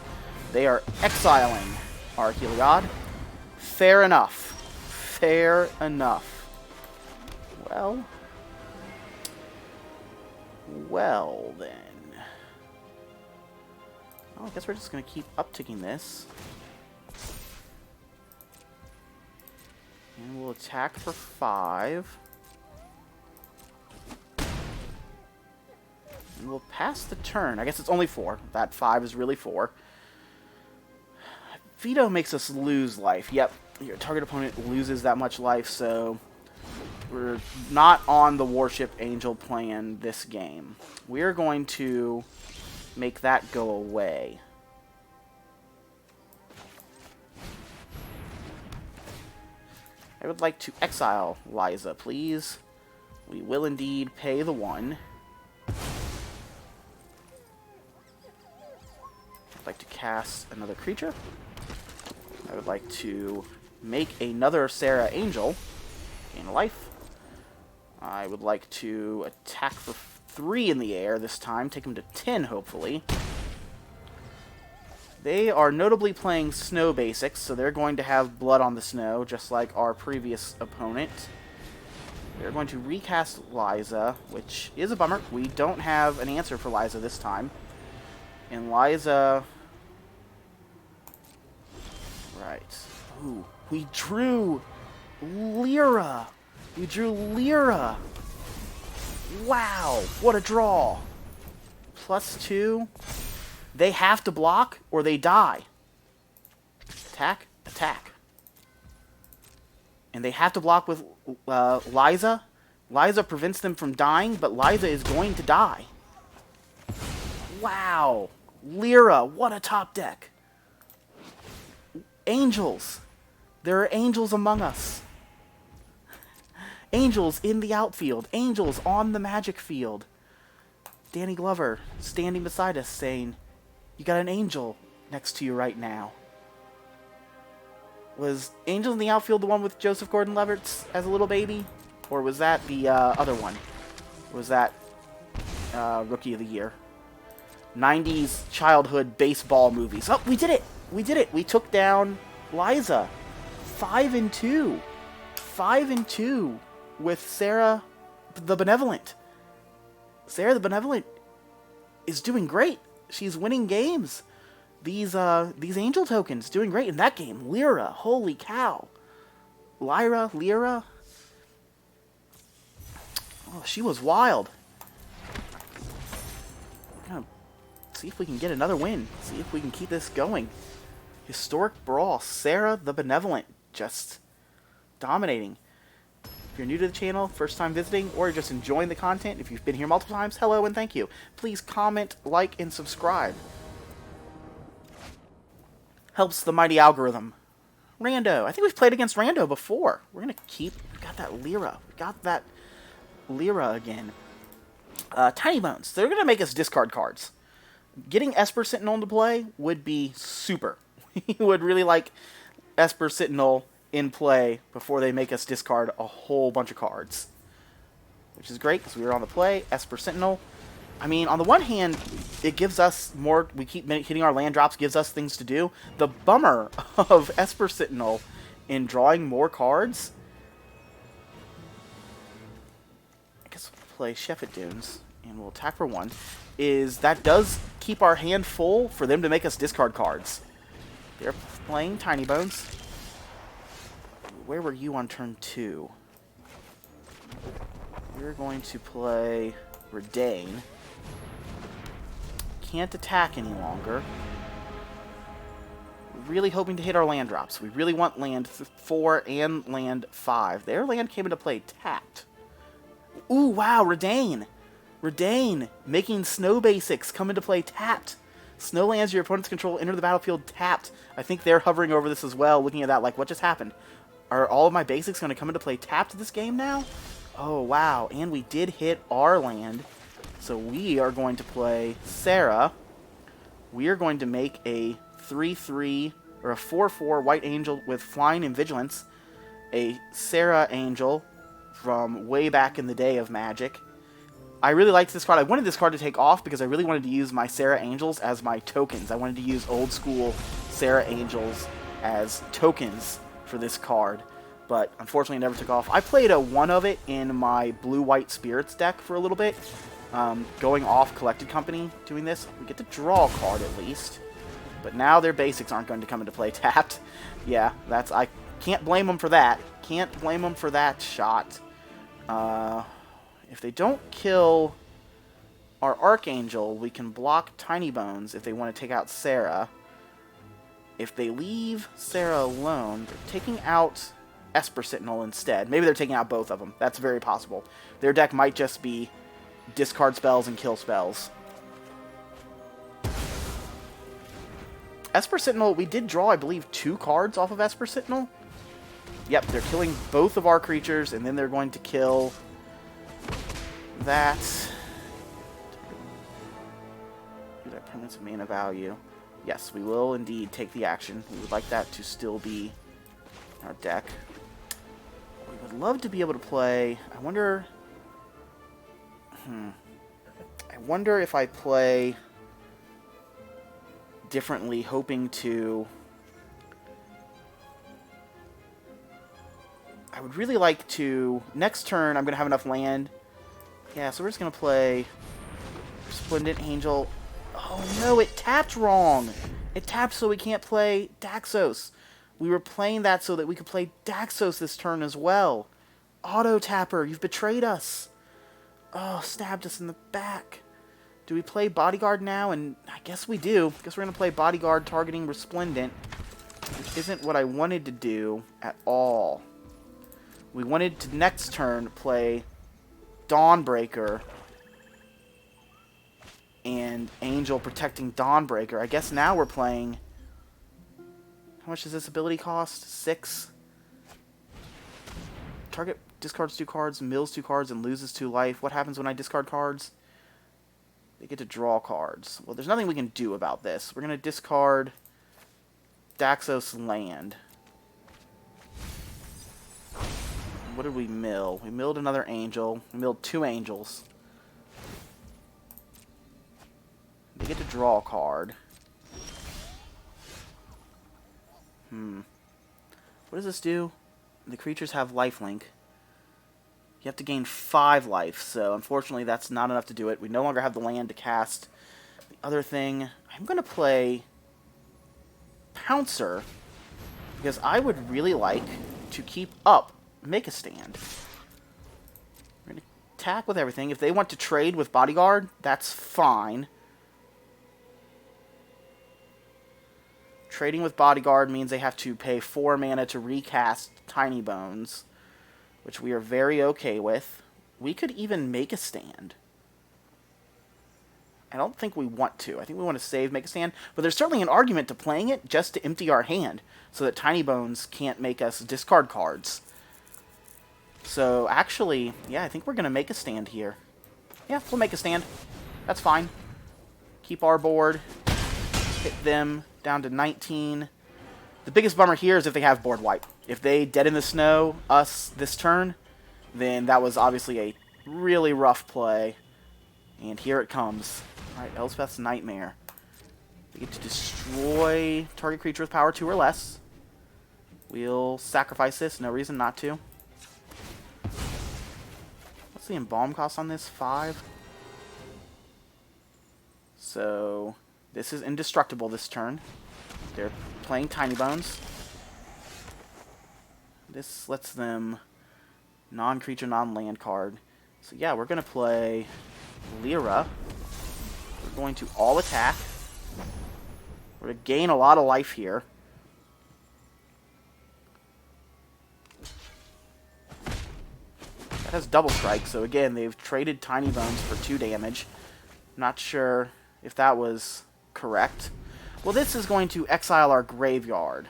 They are exiling our Heliod. Fair enough. Fair enough. Well. Well, then. Oh, I guess we're just going to keep upticking this. And we'll attack for 5. And we'll pass the turn. I guess it's only 4. That 5 is really 4. Veto makes us lose life. Yep, your target opponent loses that much life, so we're not on the Warship Angel plan this game. We're going to make that go away. I would like to exile Liza, please. We will indeed pay the 1. I'd like to cast another creature. I would like to make another Serra Angel. Gain a life. I would like to attack for 3 in the air this time. Take them to 10, hopefully. They are notably playing snow basics, so they're going to have blood on the snow, just like our previous opponent. They're going to recast Liza, which is a bummer. We don't have an answer for Liza this time. And Liza... Right. Ooh, we drew Lyra. We drew Lyra. Wow, what a draw. +2. They have to block or they die. Attack, attack. And they have to block with Liza. Liza prevents them from dying, but Liza is going to die. Wow. Lyra, what a top deck. Angels. There are angels among us. Angels in the outfield. Angels on the magic field. Danny Glover standing beside us saying, "You got an angel next to you right now." Was Angel in the Outfield the one with Joseph Gordon-Levitt as a little baby? Or was that the other one? Was that Rookie of the Year. 90s childhood baseball movies. Oh, we did it! We did it! We took down Liza. 5-2. 5-2 with Serra the Benevolent. Serra the Benevolent is doing great. She's winning games. These angel tokens doing great in that game. Lyra, holy cow. Lyra. Oh, she was wild. We're gonna see if we can get another win. See if we can keep this going. Historic Brawl. Serra the Benevolent just dominating. If you're new to the channel, first time visiting, or just enjoying the content, if you've been here multiple times, hello and thank you. Please comment, like, and subscribe. Helps the mighty algorithm. Rando. I think we've played against Rando before. We're going to keep... We got that Lyra. We got that Lyra again. Tiny Bones. They're going to make us discard cards. Getting Esper Sentinel into play would be super. We would really like Esper Sentinel in play before they make us discard a whole bunch of cards. Which is great, because we were on the play. Esper Sentinel. I mean, on the one hand, it gives us more... We keep hitting our land drops, gives us things to do. The bummer of Esper Sentinel in drawing more cards... I guess we'll play Sheffet Dunes, and we'll attack for 1. Is that does keep our hand full for them to make us discard cards. They're playing Tiny Bones. Where were you on turn 2? We're going to play Redane. Can't attack any longer. We're really hoping to hit our land drops. We really want land 4 and land 5. Their land came into play tapped. Ooh, wow, Redane. Redane making snow basics come into play tapped. Snow lands your opponent's control enter the battlefield tapped. I think they're hovering over this as well, looking at that like, what just happened? Are all of my basics going to come into play tapped this game now? Oh, wow. And we did hit our land. So we are going to play Serra. We are going to make a 3-3 or a 4-4 White Angel with Flying and Vigilance. A Serra Angel from way back in the day of Magic. I really liked this card. I wanted this card to take off because I really wanted to use my Serra Angels as my tokens. I wanted to use old school Serra Angels as tokens for this card, but unfortunately it never took off. I played a 1 of it in my Blue-White Spirits deck for a little bit, going off Collected Company doing this. We get to draw a card at least, but now their basics aren't going to come into play tapped. Yeah, I can't blame them for that. Can't blame them for that shot. If they don't kill our Archangel, we can block Tiny Bones if they want to take out Serra. If they leave Serra alone, they're taking out Esper Sentinel instead. Maybe they're taking out both of them. That's very possible. Their deck might just be discard spells and kill spells. Esper Sentinel, we did draw, I believe, 2 cards off of Esper Sentinel. Yep, they're killing both of our creatures, and then they're going to kill that. Do that permanent's mana value. Yes, we will indeed take the action. We would like that to still be our deck. We would love to be able to play... I wonder if I play differently, hoping to... I would really like to... Next turn, I'm going to have enough land. Yeah, so we're just going to play Resplendent Angel... Oh no, it tapped wrong. It tapped so we can't play Daxos. We were playing that so that we could play Daxos this turn as well. Auto Tapper, you've betrayed us. Oh, stabbed us in the back. Do we play Bodyguard now? And I guess we do. I guess we're going to play Bodyguard targeting Resplendent, which isn't what I wanted to do at all. We wanted to next turn play Dawnbreaker and Angel protecting Dawnbreaker. I guess now we're playing... How much does this ability cost? 6? Target discards 2 cards, mills 2 cards, and loses 2 life. What happens when I discard cards? They get to draw cards. Well, there's nothing we can do about this. We're going to discard Daxos land. What did we mill? We milled another angel. We milled 2 angels. draw a card. What does this do? The creatures have lifelink. You have to gain 5 life, so unfortunately that's not enough to do it. We no longer have the land to cast. The other thing, I'm going to play Pouncer, because I would really like to keep up Make a Stand. We're going to attack with everything. If they want to trade with Bodyguard, that's fine. Trading with Bodyguard means they have to pay 4 mana to recast Tiny Bones, which we are very okay with. We could even Make a Stand. I don't think we want to. I think we want to save Make a Stand, but there's certainly an argument to playing it just to empty our hand so that Tiny Bones can't make us discard cards. So actually, yeah, I think we're going to Make a Stand here. Yeah, we'll Make a Stand. That's fine. Keep our board. Hit them down to 19. The biggest bummer here is if they have board wipe. If they Dead in the Snow us this turn, then that was obviously a really rough play. And here it comes. Alright, Elspeth's Nightmare. We get to destroy target creature with power 2 or less. We'll sacrifice this, no reason not to. What's the embalm cost on this? 5? So this is indestructible this turn. They're playing Tiny Bones. This lets them non-creature, non-land card. So yeah, we're going to play Lyra. We're going to all attack. We're going to gain a lot of life here. That has double strike, so again, they've traded Tiny Bones for 2 damage. Not sure if that was correct. Well, this is going to exile our graveyard.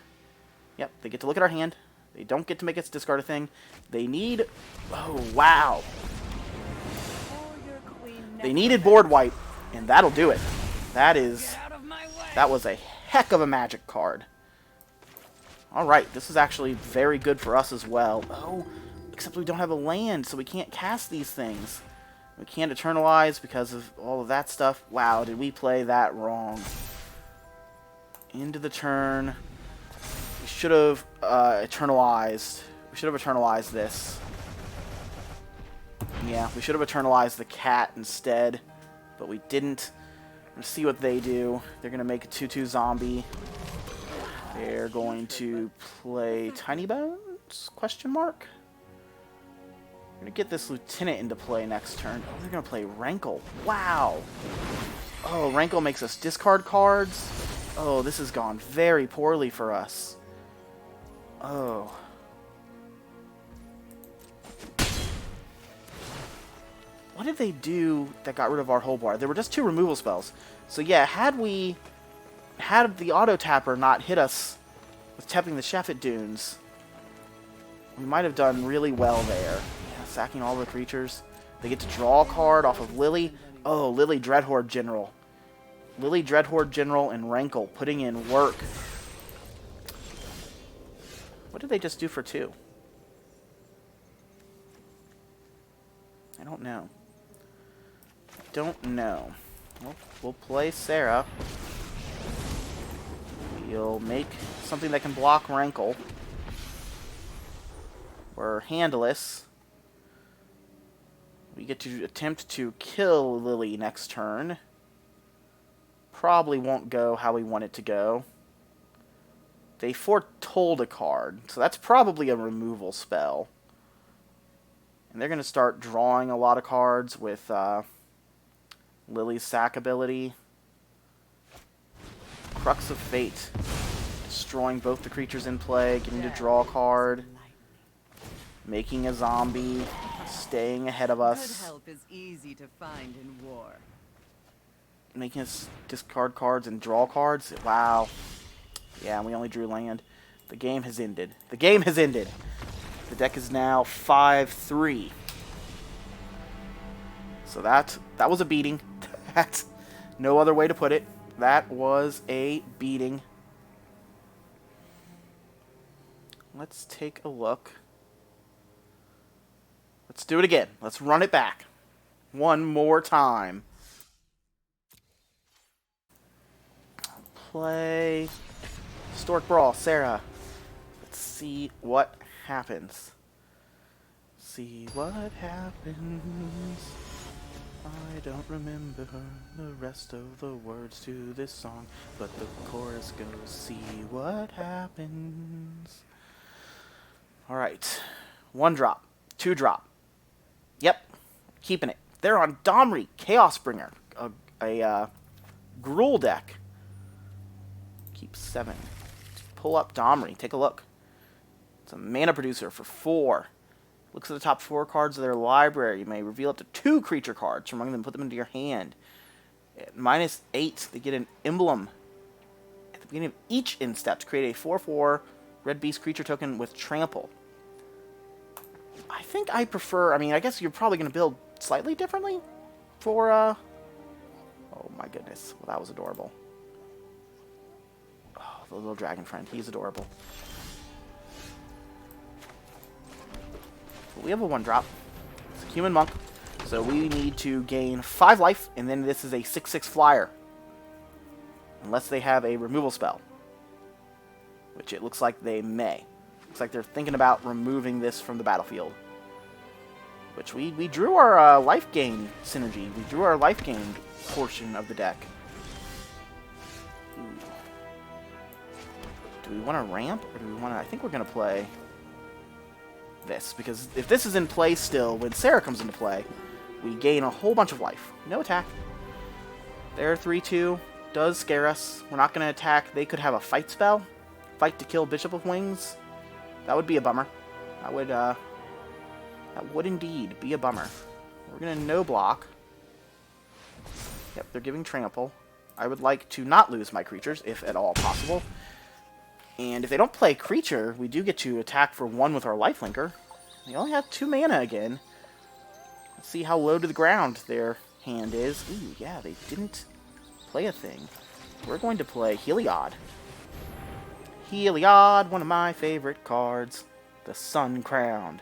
Yep, they get to look at our hand. They don't get to make us discard a thing. They need... Oh, wow. They needed board wipe, and that'll do it. That was a heck of a magic card. Alright, this is actually very good for us as well. Oh, except we don't have a land, so we can't cast these things. We can't eternalize because of all of that stuff. Wow, did we play that wrong. Into the turn. We should have eternalized. We should have eternalized this. Yeah, we should have eternalized the cat instead, but we didn't. Let's see what they do. They're going to make a 2/2 zombie. They're going to play Tiny Bones? Question mark? We're going to get this Lieutenant into play next turn. Oh, they're going to play Rankle. Wow. Oh, Rankle makes us discard cards. Oh, this has gone very poorly for us. Oh. What did they do that got rid of our whole bar? There were just 2 removal spells. So yeah, had the auto tapper not hit us with tapping the Sheffet Dunes, we might have done really well there. Yeah, sacking all the creatures. They get to draw a card off of Lily. Oh, Lily Dreadhorde General. Lily Dreadhorde General and Rankle putting in work. What did they just do for 2? I don't know. Don't know. Well, we'll play Serra. We'll make something that can block Rankle. We're handless. We get to attempt to kill Lily next turn. Probably won't go how we want it to go. They foretold a card, so that's probably a removal spell. And they're going to start drawing a lot of cards with Lily's sack ability. Crux of Fate. Destroying both the creatures in play, getting to draw a card. Making a zombie. Staying ahead of us.
Good help is easy to find in war.
Making us discard cards and draw cards. Wow. Yeah, we only drew land. The game has ended. The game has ended. The deck is now 5-3. So that was a beating. That's no other way to put it. That was a beating. Let's take a look. Let's do it again. Let's run it back. One more time. play Historic Brawl, Serra. Let's see what happens. See what happens. I don't remember the rest of the words to this song, but the chorus goes, see what happens. Alright. 1 drop. 2 drop. Yep. Keeping it. They're on Domri, Chaos Bringer. A Gruul deck. Keep 7. Pull up Domri. Take a look. It's a mana producer for 4. Looks at the top 4 cards of their library. You may reveal up to 2 creature cards from among them and put them into your hand. At -8, they get an emblem at the beginning of each end step to create a 4/4 red beast creature token with trample. I think I prefer... I mean, I guess you're probably going to build slightly differently for... Oh my goodness. Well, that was adorable. Oh, the little dragon friend. He's adorable. We have a 1-drop. It's a human monk. So we need to gain 5 life, and then this is a 6/6 flyer. Unless they have a removal spell. Which it looks like they may. Looks like they're thinking about removing this from the battlefield. Which we drew our life gain synergy. We drew our life gain portion of the deck. Ooh. Do we want to ramp, or do we want to... I think we're going to play... this, because if this is in play still, when Serra comes into play, we gain a whole bunch of life. No attack. Their 3/2 does scare us. We're not going to attack. They could have a fight spell. Fight to kill Bishop of Wings. That would be a bummer. That would indeed be a bummer. We're going to no block. Yep, they're giving trample. I would like to not lose my creatures, if at all possible. And if they don't play creature, we do get to attack for 1 with our lifelinker. They only have 2 mana again. Let's see how low to the ground their hand is. Ooh, yeah, they didn't play a thing. We're going to play Heliod. Heliod, one of my favorite cards. The Sun Crowned.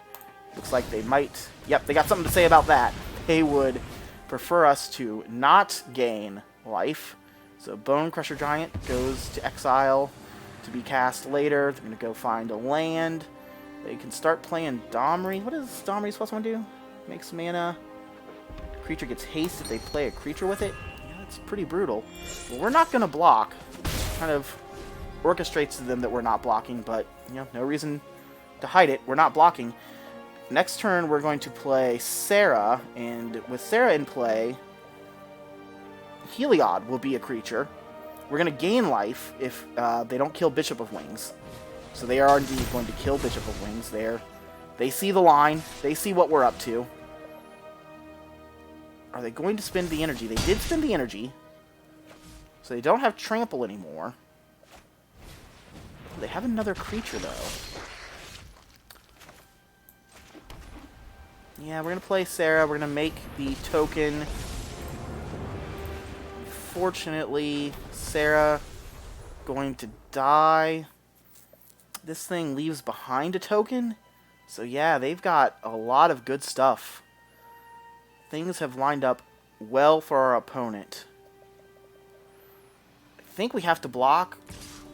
Looks like they might... Yep, they got something to say about that. They would prefer us to not gain life. So Bone Crusher Giant goes to exile to be cast later. They're going to go find a land. They can start playing Domri. What does Domri supposed to do? Makes mana. Creature gets haste if they play a creature with it. Yeah, that's pretty brutal. Well, we're not going to block. Kind of orchestrates to them that we're not blocking, but you know, no reason to hide it. We're not blocking. Next turn, we're going to play Serra, and with Serra in play, Heliod will be a creature. We're going to gain life if they don't kill Bishop of Wings. So they are indeed going to kill Bishop of Wings there. They see the line. They see what we're up to. Are they going to spend the energy? They did spend the energy. So they don't have trample anymore. They have another creature, though. Yeah, we're going to play Serra. We're going to make the token. Unfortunately, Serra going to die. This thing leaves behind a token. So yeah, they've got a lot of good stuff. Things have lined up well for our opponent. I think we have to block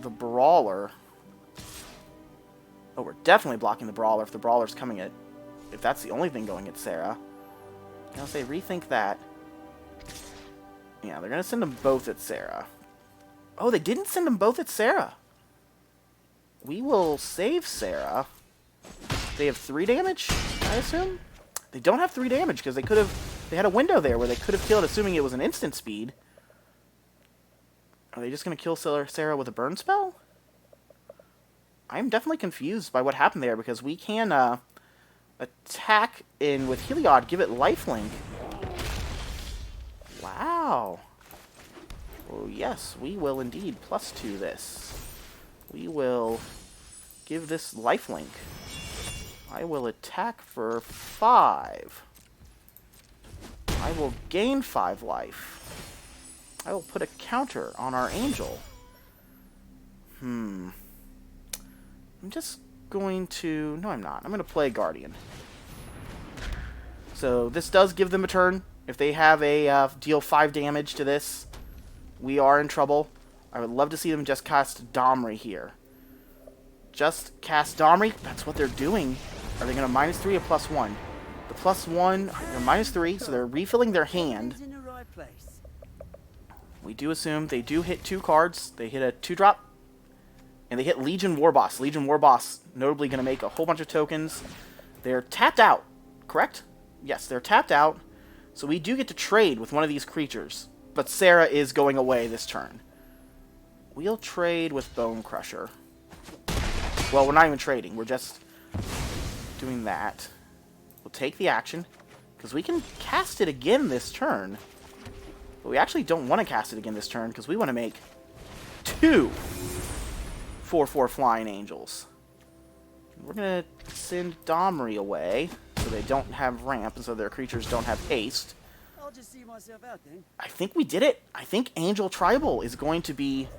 the Brawler. Oh, we're definitely blocking the Brawler if the Brawler's coming at... If that's the only thing going at Serra. I'll say rethink that. Yeah, they're going to send them both at Serra. Oh, they didn't send them both at Serra. We will save Serra. They have 3 damage, I assume? They don't have 3 damage because they could have... They had a window there where they could have killed, assuming it was an instant speed. Are they just going to kill Serra with a burn spell? I'm definitely confused by what happened there because we can attack in with Heliod, give it lifelink. Wow. Oh yes, we will indeed +2 this. We will give this lifelink. I will attack for 5. I will gain 5 life. I will put a counter on our angel. I'm just going to... No, I'm not. I'm going to play Guardian. So this does give them a turn. If they have a deal 5 damage to this, we are in trouble. I would love to see them just cast Domri here. Just cast Domri. That's what they're doing. Are they going to -3 or +1? The +1, they're -3, so they're refilling their hand. We do assume they do hit 2 cards. They hit a 2-drop, and they hit Legion Warboss. Legion Warboss notably going to make a whole bunch of tokens. They're tapped out, correct? Yes, they're tapped out. So we do get to trade with one of these creatures. But Serra is going away this turn. We'll trade with Bone Crusher. Well, we're not even trading. We're just doing that. We'll take the action, because we can cast it again this turn. But we actually don't want to cast it again this turn, because we want to make 2 4/4 Flying Angels. We're going to send Domri away, so they don't have ramp, and so their creatures don't have haste.
I'll just see myself out then.
I think we did it. I think Angel Tribal is going to be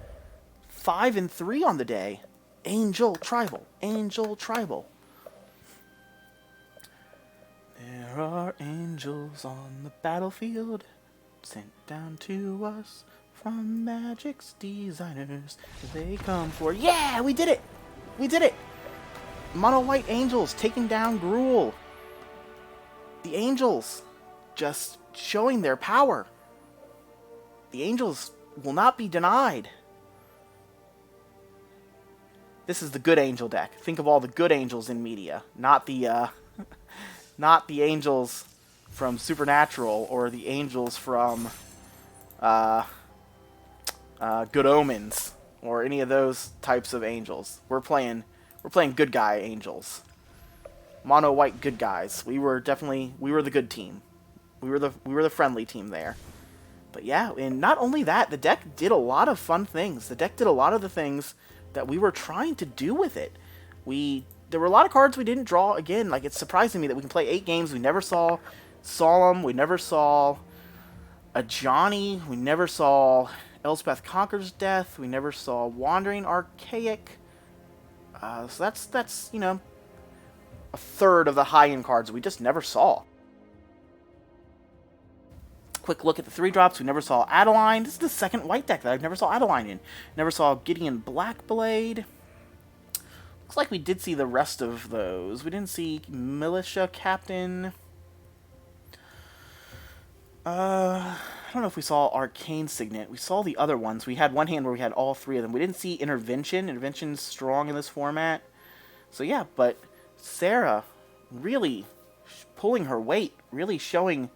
5 and 3 on the day. Angel Tribal. Angel Tribal. There are angels on the battlefield, sent down to us from Magic's designers. They come for... Yeah, we did it! We did it! Mono White Angels taking down Gruul. The Angels just showing their power. The Angels will not be denied. This is the good Angel deck. Think of all the good Angels in media, not the not the Angels from Supernatural or the Angels from Good Omens or any of those types of Angels. We're playing good guy Angels. Mono white good guys. We were the good team. We were the friendly team there. But yeah, and not only that, the deck did a lot of fun things. The deck did a lot of the things that we were trying to do with it. There were a lot of cards we didn't draw. Again, like, it's surprising me that we can play 8 games. We never saw Solemn. We never saw a Johnny. We never saw Elspeth Conquers Death. We never saw Wandering Archaic. So that's, you know, a third of the high-end cards we just never saw. Quick look at the 3-drops. We never saw Adeline. This is the second white deck that I've never saw Adeline in. Never saw Gideon Blackblade. Looks like we did see the rest of those. We didn't see Militia Captain. I don't know if we saw Arcane Signet. We saw the other ones. We had one hand where we had all 3 of them. We didn't see Intervention. Intervention's strong in this format. So yeah, but Serra really pulling her weight, really showing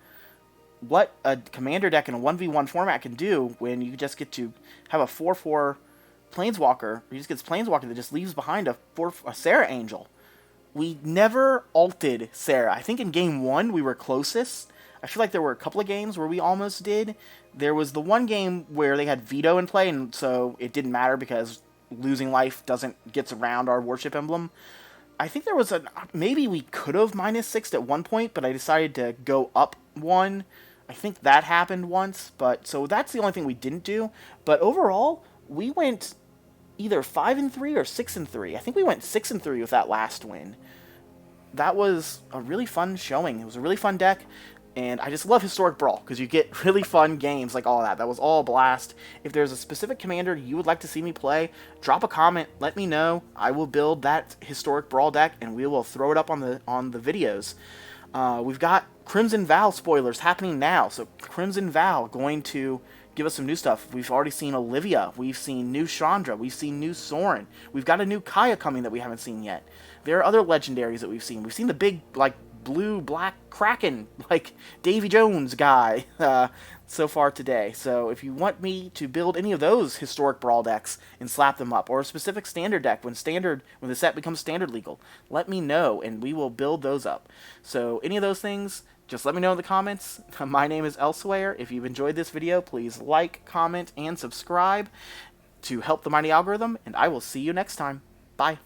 what a commander deck in a 1v1 format can do when you just get to have a 4/4 Planeswalker. He just gets Planeswalker that just leaves behind a Serra Angel. We never ulted Serra. I think in game 1 we were closest. I feel like there were a couple of games where we almost did. There was the one game where they had Veto in play, and so it didn't matter because losing life gets around our Worship Emblem. I think there was maybe we could have -6'd at one point, but I decided to go up 1. I think that happened once, but so that's the only thing we didn't do. But overall, we went either 5 and 3 or 6 and 3. I think we went 6 and 3 with that last win. That was a really fun showing. It was a really fun deck, and I just love Historic Brawl because you get really fun games like all that. That was all a blast. If there's a specific commander you would like to see me play, drop a comment, let me know. I will build that Historic Brawl deck, and we will throw it up on the videos. We've got Crimson Vow spoilers happening now. So Crimson Vow going to give us some new stuff. We've already seen Olivia. We've seen new Chandra. We've seen new Soren. We've got a new Kaya coming that we haven't seen yet. There are other legendaries that we've seen. We've seen the big, like, blue-black Kraken, like, Davy Jones guy so far today. So if you want me to build any of those Historic Brawl decks and slap them up, or a specific Standard deck when the set becomes Standard legal, let me know, and we will build those up. So any of those things, just let me know in the comments. My name is Elsewhere. If you've enjoyed this video, please like, comment, and subscribe to help the mighty algorithm, and I will see you next time. Bye.